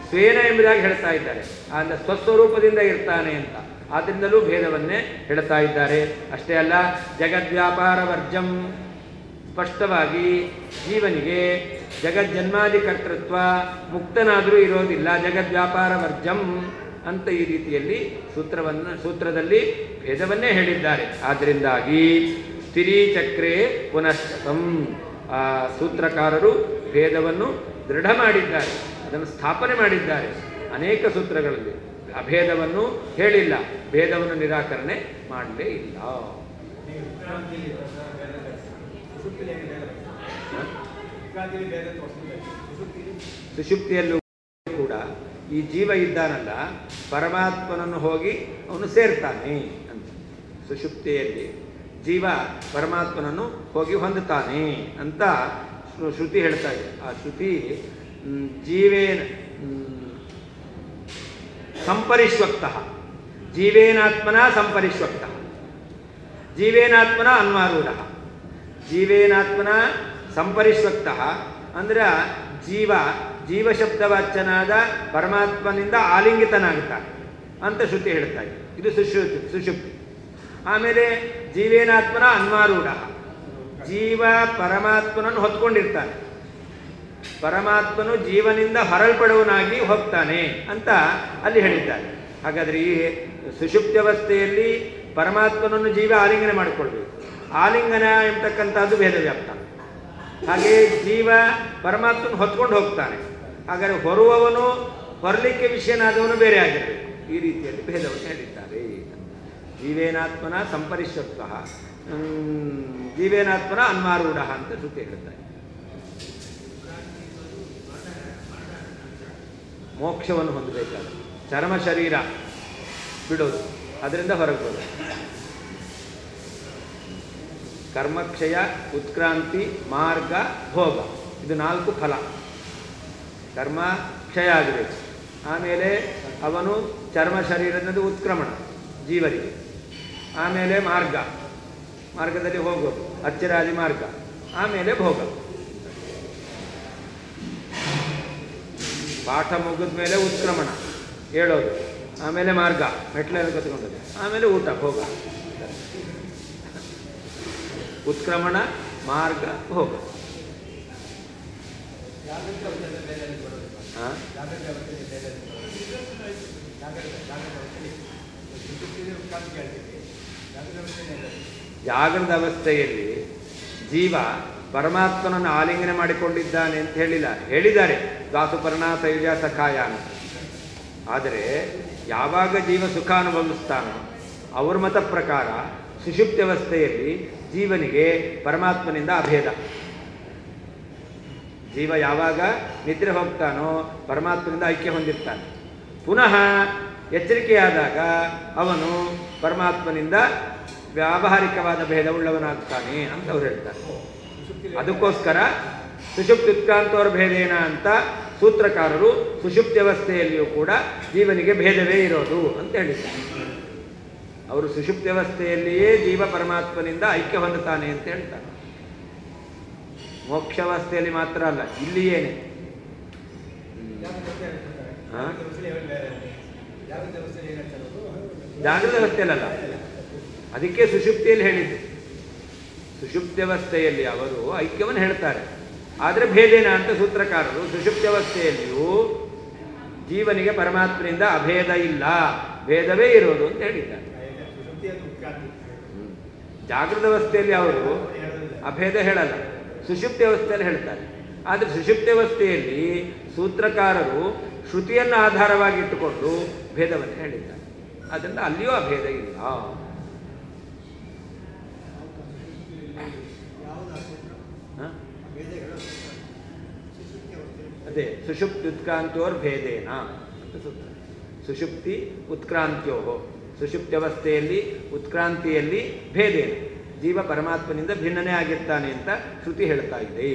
ಸ್ವೇನ ಎಂಬುದಾಗಿ ಹೇಳ್ತಾ ಇದ್ದಾರೆ. ಅಂದರೆ ಸ್ವಸ್ವರೂಪದಿಂದ ಇರ್ತಾನೆ ಅಂತ. ಆದ್ದರಿಂದಲೂ ಭೇದವನ್ನೇ ಹೇಳ್ತಾ ಇದ್ದಾರೆ. ಅಷ್ಟೇ ಅಲ್ಲ, ಜಗದ್ವ್ಯಾಪಾರ ವರ್ಜಂ, ಸ್ಪಷ್ಟವಾಗಿ ಜೀವನಿಗೆ ಜಗಜ್ಜನ್ಮಾದಿ ಕರ್ತೃತ್ವ ಮುಕ್ತನಾದರೂ ಇರೋದಿಲ್ಲ, ಜಗದ್ವ್ಯಾಪಾರ ವರ್ಜಂ ಅಂತ ಈ ರೀತಿಯಲ್ಲಿ ಸೂತ್ರದಲ್ಲಿ ಭೇದವನ್ನೇ ಹೇಳಿದ್ದಾರೆ. ಆದ್ದರಿಂದಾಗಿ ಸ್ಥಿರೀಚಕ್ರೇ ಪುನಶ್ಚತಂ, ಆ ಸೂತ್ರಕಾರರು ಭೇದವನ್ನು ದೃಢ ಮಾಡಿದ್ದಾರೆ, ಅದನ್ನು ಸ್ಥಾಪನೆ ಮಾಡಿದ್ದಾರೆ. ಅನೇಕ ಸೂತ್ರಗಳಲ್ಲಿ ಅಭೇದವನ್ನು ಹೇಳಿಲ್ಲ, ಭೇದವನ್ನು ನಿರಾಕರಣೆ ಮಾಡಲೇ ಇಲ್ಲ. ಸುಷುಪ್ತಿಯಲ್ಲೂ ಕೂಡ ಈ ಜೀವ ಇದ್ದಾನಲ್ಲ ಪರಮಾತ್ಮನನ್ನು ಹೋಗಿ ಅವನು ಸೇರ್ತಾನೆ ಅಂತ. ಸುಷುಪ್ತಿಯಲ್ಲಿ ಜೀವ ಪರಮಾತ್ಮನನ್ನು ಹೋಗಿ ಹೊಂದುತ್ತಾನೆ ಅಂತ ಶ್ರುತಿ ಹೇಳ್ತಾ ಇದೆ. ಆ ಶ್ರುತಿ ಜೀವೇನ ಸಂಪರಿಷ್ವಕ್ತಃ, ಜೀವೇನಾತ್ಮನ ಸಂಪರಿಷ್ವಕ್ತಃ, ಜೀವೇನಾತ್ಮನ ಅನ್ವಾರೂಢ, ಜೀವೇನಾತ್ಮನ ಸಂಪರಿಶ್ವಕ್ತಃ ಅಂದರೆ ಜೀವಶಬ್ದವಾಚ್ಯನಾದ ಪರಮಾತ್ಮನಿಂದ ಆಲಿಂಗಿತನಾಗುತ್ತಾನೆ ಅಂತ ಶ್ರುತಿ ಹೇಳ್ತಾ ಇದೆ. ಇದು ಸುಷುಪ್ತಿ. ಆಮೇಲೆ ಜೀವೇನಾತ್ಮನ ಅನ್ವಾರೂಢ, ಜೀವ ಪರಮಾತ್ಮನನ್ನು ಹೊತ್ಕೊಂಡಿರ್ತಾನೆ, ಪರಮಾತ್ಮನು ಜೀವನಿಂದ ಹೊರಲ್ಪಡುವನಾಗಿ ಹೋಗ್ತಾನೆ ಅಂತ ಅಲ್ಲಿ ಹೇಳಿದ್ದಾರೆ. ಹಾಗಾದರೆ ಈ ಸುಷುಪ್ತ್ಯವಸ್ಥೆಯಲ್ಲಿ ಪರಮಾತ್ಮನನ್ನು ಜೀವ ಆಲಿಂಗನ ಮಾಡಿಕೊಳ್ಬೇಕು. ಆಲಿಂಗನ ಎಂಬತಕ್ಕಂಥದ್ದು ಭೇದ ವ್ಯಾಪ್ತ. ಹಾಗೆ ಜೀವ ಪರಮಾತ್ಮನ ಹೊತ್ಕೊಂಡು ಹೋಗ್ತಾನೆ. ಹಾಗಾದರೆ ಹೊರುವವನು ಹೊರಲಿಕ್ಕೆ ವಿಷಯನಾದವನು ಬೇರೆ ಆಗಿರಬೇಕು. ಈ ರೀತಿಯಲ್ಲಿ ಭೇದವನ್ನು ಹೇಳಿದ್ದಾರೆ. ಜೀವೇನಾತ್ಮನ ಸಂಪರಿಶ್ವಕ್ತಃ, ಜೀವೇನಾತ್ಮನ ಅನ್ವಾರೂಢ ಅಂತ ಶ್ರುತಿ ಹೇಳ್ತಾರೆ. ಮೋಕ್ಷವನ್ನು ಹೊಂದಬೇಕಾದ್ರೆ ಚರ್ಮ ಶರೀರ ಬಿಡೋದು, ಅದರಿಂದ ಹೊರಗೆ ಬರೋದು. ಕರ್ಮಕ್ಷಯ, ಉತ್ಕ್ರಾಂತಿ, ಮಾರ್ಗ, ಭೋಗ, ಇದು 4 ಫಲ. ಕರ್ಮ ಕ್ಷಯ ಆಗಬೇಕು, ಆಮೇಲೆ ಅವನು ಚರ್ಮ ಶರೀರದಿಂದ ಉತ್ಕ್ರಮಣ ಜೀವರಿಗೆ, ಆಮೇಲೆ ಮಾರ್ಗದಲ್ಲಿ ಹೋಗೋದು ಅಚ್ಚರಾದಿ ಮಾರ್ಗ, ಆಮೇಲೆ ಭೋಗ. ಪಾಠ ಮುಗಿದ ಮೇಲೆ ಉತ್ಕ್ರಮಣ ಹೇಳೋದು, ಆಮೇಲೆ ಮಾರ್ಗ ಮೆಟ್ಲೆಲ್ಲ ಕತ್ಕೊಂಡದ್ದು, ಆಮೇಲೆ ಊಟ ಭೋಗ. ಉತ್ಕ್ರಮಣ, ಮಾರ್ಗ, ಭೋಗ. ಜಾಗೃತ ಅವಸ್ಥೆಯಲ್ಲಿ ಜೀವ ಪರಮಾತ್ಮನನ್ನು ಆಲಿಂಗನ ಮಾಡಿಕೊಂಡಿದ್ದಾನೆ ಅಂತ ಹೇಳಿದ್ದಾರೆ ದಾಸುಪರ್ಣ ಸೈಜ ಸಖಾಯ ಅಂತ. ಆದರೆ ಯಾವಾಗ ಜೀವ ಸುಖ ಅನುಭವಿಸ್ತಾನೋ ಅವ್ರ ಮತ ಪ್ರಕಾರ ಸುಷುಪ್ತ್ಯವಸ್ಥೆಯಲ್ಲಿ ಜೀವನಿಗೆ ಪರಮಾತ್ಮನಿಂದ ಅಭೇದ. ಜೀವ ಯಾವಾಗ ನಿದ್ರೆ ಹೋಗ್ತಾನೋ ಪರಮಾತ್ಮನಿಂದ ಐಕ್ಯ ಹೊಂದಿರ್ತಾನೆ. ಪುನಃ ಎಚ್ಚರಿಕೆಯಾದಾಗ ಅವನು ಪರಮಾತ್ಮನಿಂದ ವ್ಯಾವಹಾರಿಕವಾದ ಭೇದವುಳ್ಳವನಾಗ್ತಾನೆ ಅಂತ ಅವ್ರು ಹೇಳ್ತಾರೆ. ಅದಕ್ಕೋಸ್ಕರ ಸುಷುಪ್ತ್ಯುತ್ಕ್ರಾಂತೋರ್ ಭೇದೇನ ಅಂತ ಸೂತ್ರಕಾರರು ಸುಷುಪ್ತ್ಯವಸ್ಥೆಯಲ್ಲಿಯೂ ಕೂಡ ಜೀವನಿಗೆ ಭೇದವೇ ಇರೋದು ಅಂತ ಹೇಳಿದ್ದಾರೆ. ಅವರು ಸುಷುಪ್ತ್ಯವಸ್ಥೆಯಲ್ಲಿಯೇ ಜೀವ ಪರಮಾತ್ಮನಿಂದ ಐಕ್ಯ ಹೊಂದುತ್ತಾನೆ ಅಂತ ಹೇಳ್ತಾರೆ. ಮೋಕ್ಷಾವಸ್ಥೆಯಲ್ಲಿ ಮಾತ್ರ ಅಲ್ಲ, ಇಲ್ಲಿಯೇನೆ. ಜಾಗೃತ ಅವಸ್ಥೆಯಲ್ಲ, ಅದಕ್ಕೆ ಸುಷುಪ್ತಿಯಲ್ಲಿ ಹೇಳಿದ್ದು. ಸುಷುಪ್ತ್ಯವಸ್ಥೆಯಲ್ಲಿ ಅವರು ಐಕ್ಯವನ್ನು ಹೇಳ್ತಾರೆ, ಆದರೆ ಭೇದೇನ ಅಂತ ಸೂತ್ರಕಾರರು ಸುಷುಪ್ತ್ಯವಸ್ಥೆಯಲ್ಲಿಯೂ ಜೀವನಿಗೆ ಪರಮಾತ್ಮನಿಂದ ಅಭೇದ ಇಲ್ಲ, ಭೇದವೇ ಇರೋದು ಅಂತ ಹೇಳಿದ್ದಾರೆ. ಜಾಗೃತ ಅವಸ್ಥೆಯಲ್ಲಿ ಅವರು ಅಭೇದ ಹೇಳಲ್ಲ, ಸುಷುಪ್ತಿ ಅವಸ್ಥೆಯಲ್ಲಿ ಹೇಳ್ತಾರೆ. ಆದರೆ ಸುಷುಪ್ತ್ಯವಸ್ಥೆಯಲ್ಲಿ ಸೂತ್ರಕಾರರು ಶ್ರುತಿಯನ್ನು ಆಧಾರವಾಗಿ ಇಟ್ಟುಕೊಂಡು ಭೇದವನ್ನು ಹೇಳಿದ್ದಾರೆ. ಅದರಿಂದ ಅಲ್ಲಿಯೂ ಅಭೇದ ಇಲ್ಲ. ಅದೇ ಸುಷುಪ್ತಿ ಉತ್ಕ್ರಾಂತ್ಯೋರ್ ಭೇದೇನ ಅಂತ ಸೂತ್ರ. ಸುಷುಪ್ತಿ ಉತ್ಕ್ರಾಂತ್ಯೋ, ಸುಷುಪ್ತ್ಯವಸ್ಥೆಯಲ್ಲಿ ಉತ್ಕ್ರಾಂತಿಯಲ್ಲಿ ಭೇದೇನ, ಜೀವ ಪರಮಾತ್ಮನಿಂದ ಭಿನ್ನನೇ ಆಗಿರ್ತಾನೆ ಅಂತ ಶ್ರುತಿ ಹೇಳ್ತಾ ಇದೆ.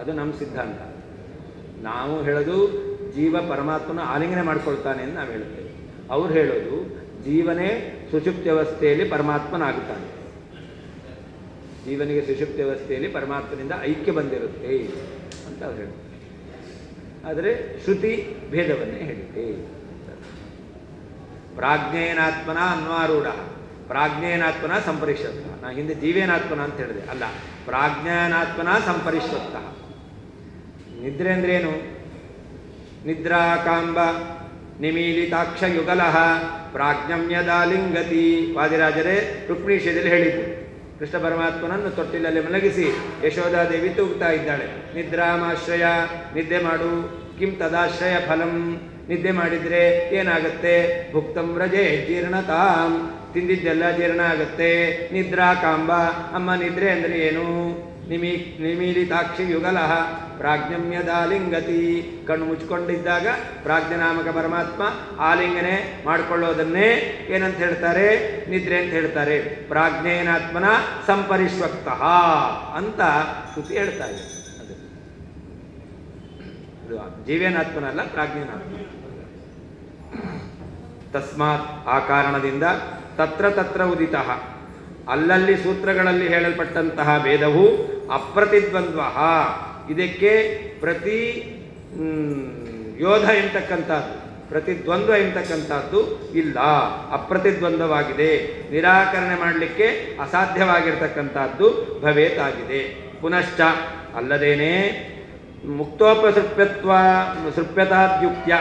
ಅದು ನಮ್ಮ ಸಿದ್ಧಾಂತ. ನಾವು ಹೇಳೋದು ಜೀವ ಪರಮಾತ್ಮನ ಆಲಿಂಗನೆ ಮಾಡ್ಕೊಳ್ತಾನೆ ಅಂತ ನಾವು ಹೇಳ್ತೇವೆ. ಅವ್ರು ಹೇಳೋದು ಜೀವನೇ ಸುಷುಪ್ತ್ಯವಸ್ಥೆಯಲ್ಲಿ ಪರಮಾತ್ಮನಾಗುತ್ತಾನೆ, ಜೀವನಿಗೆ ಸುಷುಪ್ತ್ಯವಸ್ಥೆಯಲ್ಲಿ ಪರಮಾತ್ಮನಿಂದ ಐಕ್ಯ ಬಂದಿರುತ್ತೆ ಅಂತ ಅವ್ರು ಹೇಳ್ತಾರೆ. ಆದರೆ ಶ್ರುತಿ ಭೇದವನ್ನೇ ಹೇಳಿದೆ. ಪ್ರಾಜ್ಞೇನಾತ್ಮನ ಅನ್ವಾರೂಢ, ಪ್ರಾಜ್ಞೇನಾತ್ಮನ ಸಂಪರಿಶ್ವಕ್ತ. ನಾ ಹಿಂದೆ ಜೀವೇನಾತ್ಮನ ಅಂತ ಹೇಳಿದೆ, ಅಲ್ಲ, ಪ್ರಾಜ್ಞಾನಾತ್ಮನ ಸಂಪರಿಶ್ವಕ್ತ. ನಿದ್ರೆ ಅಂದ್ರೇನು? ನಿದ್ರಾಕಾಂಬ ನಿಮೀಲಿತಾಕ್ಷ ಯುಗಲಃ ಪ್ರಾಜ್ಞಮ್ಯದಾಲಿಂಗತಿ. ವಾದಿರಾಜರೇ ರುಕ್ಮಿಣೀಶದಲ್ಲಿ ಹೇಳಿದ್ದು, ಕೃಷ್ಣ ಪರಮಾತ್ಮನನ್ನು ತೊಟ್ಟಿಲಲ್ಲಿ ಮಲಗಿಸಿ ಯಶೋಧಾದೇವಿ ತೂಗ್ತಾ ಇದ್ದಾಳೆ. ನಿದ್ರಾಮಾಶ್ರಯ, ನಿದ್ದೆ ಮಾಡು. ಕಿಂ ತದಾಶ್ರಯ ಫಲಂ, ನಿದ್ದೆ ಮಾಡಿದರೆ ಏನಾಗುತ್ತೆ? ಭುಕ್ತಂ ವ್ರಜೆ ಜೀರ್ಣತಾಂ, ತಿಂದಿದ್ದೆಲ್ಲ ಜೀರ್ಣ ಆಗುತ್ತೆ. ನಿದ್ರಾಕಾಂಬ, ಅಮ್ಮ ನಿದ್ರೆ ಅಂದರೆ ಏನು? ನಿಮೀಲಿತಾಕ್ಷಿ ಯುಗಲಃ ಪ್ರಾಜ್ಞಮ್ಯದಾಲಿಂಗತಿ. ಕಣ್ಣು ಮುಚ್ಕೊಂಡಿದ್ದಾಗ ಪ್ರಾಜ್ಞನಾಮಕ ಪರಮಾತ್ಮ ಆಲಿಂಗನೆ ಮಾಡಿಕೊಳ್ಳೋದನ್ನೇ ಏನಂತ ಹೇಳ್ತಾರೆ? ನಿದ್ರೆ ಅಂತ ಹೇಳ್ತಾರೆ. ಪ್ರಾಜ್ಞೇನಾತ್ಮನ ಸಂಪರಿಶ್ವಕ್ತಃ ಅಂತ ಶ್ರುತಿ ಹೇಳ್ತಾ ಇದೆ. ಅದು ಜೀವೇನಾತ್ಮನಲ್ಲ, ಪ್ರಾಜ್ಞೇನಾತ್ಮ. ತಸ್ಮಾತ್, ಆ ಕಾರಣದಿಂದ ತತ್ರ ತತ್ರ ಉದಿತಃ ಅಲ್ಲಲ್ಲಿ ಸೂತ್ರಗಳಲ್ಲಿ ಹೇಳಲ್ಪಟ್ಟಂತಹ ವೇದವು ಅಪ್ರತಿದ್ವಂದ್ವ, ಇದಕ್ಕೆ ಪ್ರತಿ ಯೋಧ ಎಂತಕ್ಕಂಥದ್ದು, ಪ್ರತಿದ್ವಂದ್ವ ಎಂತಕ್ಕಂಥದ್ದು ಇಲ್ಲ, ಅಪ್ರತಿದ್ವಂದ್ವವಾಗಿದೆ, ನಿರಾಕರಣೆ ಮಾಡಲಿಕ್ಕೆ ಅಸಾಧ್ಯವಾಗಿರ್ತಕ್ಕಂಥದ್ದು ಭವೇತಾಗಿದೆ. ಪುನಶ್ಚ ಅಲ್ಲದೇನೆ ಸೃಪ್ಯತಾದ್ಯುಕ್ತ್ಯ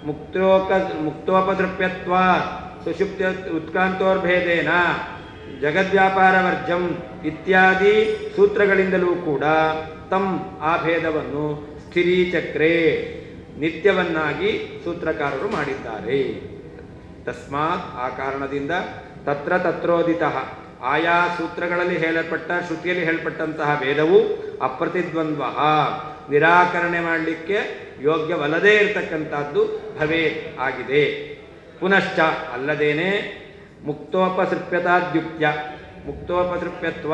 ಮುಕ್ತೋಪಸೃಪ್ಯತ್ವ ಸುಷುಪ್ತ ಉತ್ಕಾಂತೋರ್ಭೇದೇನ ಜಗದ್ವ್ಯಾಪಾರವರ್ಜಂ ಇತ್ಯಾದಿ ಸೂತ್ರಗಳಿಂದಲೂ ಕೂಡ ಆ ಭೇದವನ್ನು ಸ್ಥಿರೀಚಕ್ರೆ ನಿತ್ಯವನ್ನಾಗಿ ಸೂತ್ರಕಾರರು ಮಾಡಿದ್ದಾರೆ. ತಸ್ಮಾತ್ ಆ ಕಾರಣದಿಂದ ತತ್ರ ತತ್ರೋದಿತಃ ಆಯಾ ಸೂತ್ರಗಳಲ್ಲಿ ಹೇಳಲ್ಪಟ್ಟ ಶ್ರುತಿಯಲ್ಲಿ ಹೇಳಲ್ಪಟ್ಟಂತಹ ವೇದವು ಅಪ್ರತಿದ್ವಂದ್ವ, ನಿರಾಕರಣೆ ಮಾಡಲಿಕ್ಕೆ ಯೋಗ್ಯವಲ್ಲದೇ ಇರತಕ್ಕಂಥದ್ದು ಭವೇ ಆಗಿದೆ. ಪುನಶ್ಚ ಅಲ್ಲದೇನೆ ಮುಕ್ತೋಪಸೃಪ್ಯತಾದ್ಯುಕ್ತ್ಯ ಮುಕ್ತೋಪಸೃಪ್ಯತ್ವ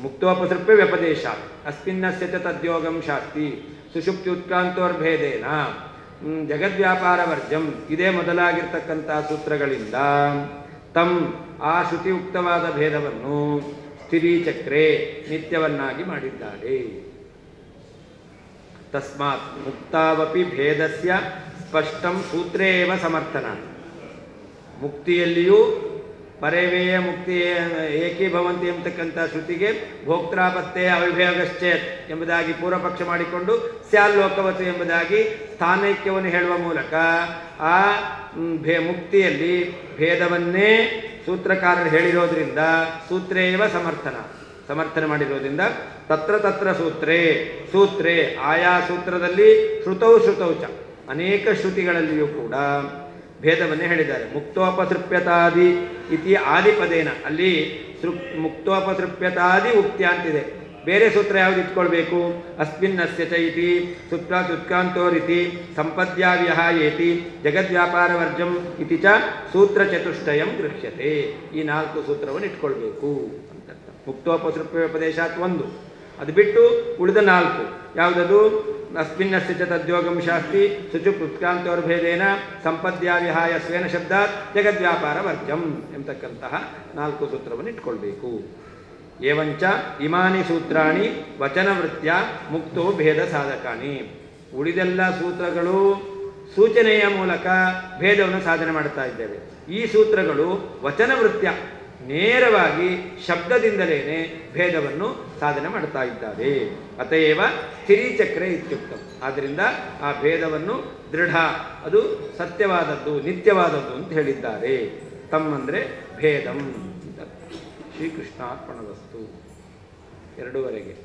ಮುಕ್ತೋಪಸೃಪ್ಯ ವ್ಯಪದೇಶ ಅಸ್ಮಿನ್ನಸ್ಯ ಚ ತದ್ಯೋಗಂ ಶಾಸ್ತಿ ಸುಷುಪ್ತಿ ಉತ್ಕ್ರಾಂತೋರ್ಭೇದೇನ ಜಗದ್ವ್ಯಾಪಾರವರ್ಜಂ ಇದೇ ಮೊದಲಾಗಿರ್ತಕ್ಕಂಥ ಸೂತ್ರಗಳಿಂದ ಆ ಶ್ರುತಿಯುಕ್ತವಾದ ಭೇದವನ್ನು ಸ್ಥಿರೀಚಕ್ರೆ ನಿತ್ಯವನ್ನಾಗಿ ಮಾಡಿದ್ದಾರೆ. ತಸ್ಮಾತ್ ಮುಕ್ತಾವಪಿ ಭೇದಸ್ಯ ಸ್ಪಷ್ಟಂ ಸೂತ್ರೇ ಏವ ಸಮರ್ಥನ. ಮುಕ್ತಿಯಲ್ಲಿಯೂ ಪರೇವೇಯ ಮುಕ್ತಿ ಏಕೀಭವಂತಿ ಎಂಬತಕ್ಕಂಥ ಶ್ರುತಿಗೆ ಭೋಕ್ತಾಪತ್ತೇ ಅವಿಭೇಗಶ್ಚೇತ್ ಎಂಬುದಾಗಿ ಪೂರ್ವಪಕ್ಷ ಮಾಡಿಕೊಂಡು ಸ್ಯಾಲ್ಲೋಕವತು ಎಂಬುದಾಗಿ ಸ್ಥಾನೈಕ್ಯವನ್ನು ಹೇಳುವ ಮೂಲಕ ಆ ಮುಕ್ತಿಯಲ್ಲಿ ಭೇದವನ್ನೇ ಸೂತ್ರಕಾರರು ಹೇಳಿರೋದ್ರಿಂದ ಸೂತ್ರೇವ ಸಮರ್ಥನೆ ಮಾಡಿರೋದ್ರಿಂದ ತತ್ರ ತತ್ರ ಸೂತ್ರೇ ಆಯಾ ಸೂತ್ರದಲ್ಲಿ ಶ್ರುತೌ ಚ ಅನೇಕ ಶ್ರುತಿಗಳಲ್ಲಿಯೂ ಕೂಡ ಭೇದವನ್ನೇ ಹೇಳಿದ್ದಾರೆ. ಮುಕ್ತೋಪಸೃಪ್ಯತಾದಿ ಇತಿ ಆದಿಪದೇನ ಅಲ್ಲಿ ಮುಕ್ತೋಪಸೃಪ್ಯತಾದಿ ಉಕ್ತಿ ಅಂತಿದೆ. ಬೇರೆ ಸೂತ್ರ ಯಾವುದು ಇಟ್ಕೊಳ್ಬೇಕು? ಅಸ್ಮಿನ್ನಸ್ಯ ಚ ಇತಿ ಸುತ್ಕಾಂತೋರಿತಿ ಸಂಪದ್ಯಾವ್ಯಹಾಯೇತಿ ಜಗದ್ವ್ಯಾಪಾರವರ್ಜಂ ಇತಿ ಚ ಸೂತ್ರಚತುಷ್ಟಯಂ ಗೃಹ್ಯತೆ. ಈ 4 ಸೂತ್ರವನ್ನು ಇಟ್ಕೊಳ್ಬೇಕು ಅಂತ. ಮುಕ್ತೋಪಸೃಪ್ಯೋಪದೇಶಾತ್ 1, ಅದು ಬಿಟ್ಟು ಉಳಿದ 4 ಯಾವುದದು? ಅಸ್ಮಿನ್ನಸ್ಯ ಚ ತದ್ಯೋಗಂ ಶಾಸ್ತಿ ಸುಚುಪ್ ಉತ್ಕ್ರಾಂತೋರ್ಭೇದೇನ ಸಂಪದ್ಯಾವಿಹಾಯ ಸ್ವೇನ ಶಬ್ದಾತ್ ಜಗದ್ವ್ಯಾಪಾರವರ್ಜಂ ಎಂಬತಕ್ಕಂತಹ 4 ಸೂತ್ರವನ್ನು ಇಟ್ಕೊಳ್ಬೇಕು. ಏವಂಚ ಇಮಾನಿ ಸೂತ್ರಾಣಿ ವಚನವೃತ್ಯ ಮುಕ್ತೋ ಭೇದ ಸಾಧಕಾನಿ. ಉಳಿದೆಲ್ಲ ಸೂತ್ರಗಳು ಸೂಚನೆಯ ಮೂಲಕ ಭೇದವನ್ನು ಸಾಧನೆ ಮಾಡ್ತಾ ಇದ್ದೇವೆ. ಈ ಸೂತ್ರಗಳು ವಚನವೃತ್ಯ ನೇರವಾಗಿ ಶಬ್ದದಿಂದಲೇ ಭೇದವನ್ನು ಸಾಧನೆ ಮಾಡ್ತಾ ಇದ್ದಾರೆ. ಅತಯೇವ ಸ್ಥಿರೀಚಕ್ರೆ ಇತ್ಯುಕ್ತ. ಆದ್ದರಿಂದ ಆ ಭೇದವನ್ನು ದೃಢ, ಅದು ಸತ್ಯವಾದದ್ದು, ನಿತ್ಯವಾದದ್ದು ಅಂತ ಹೇಳಿದ್ದಾರೆ. ತಮ್ಮಂದರೆ ಭೇದಂ. ಶ್ರೀಕೃಷ್ಣಾರ್ಪಣವಸ್ತು. 2:15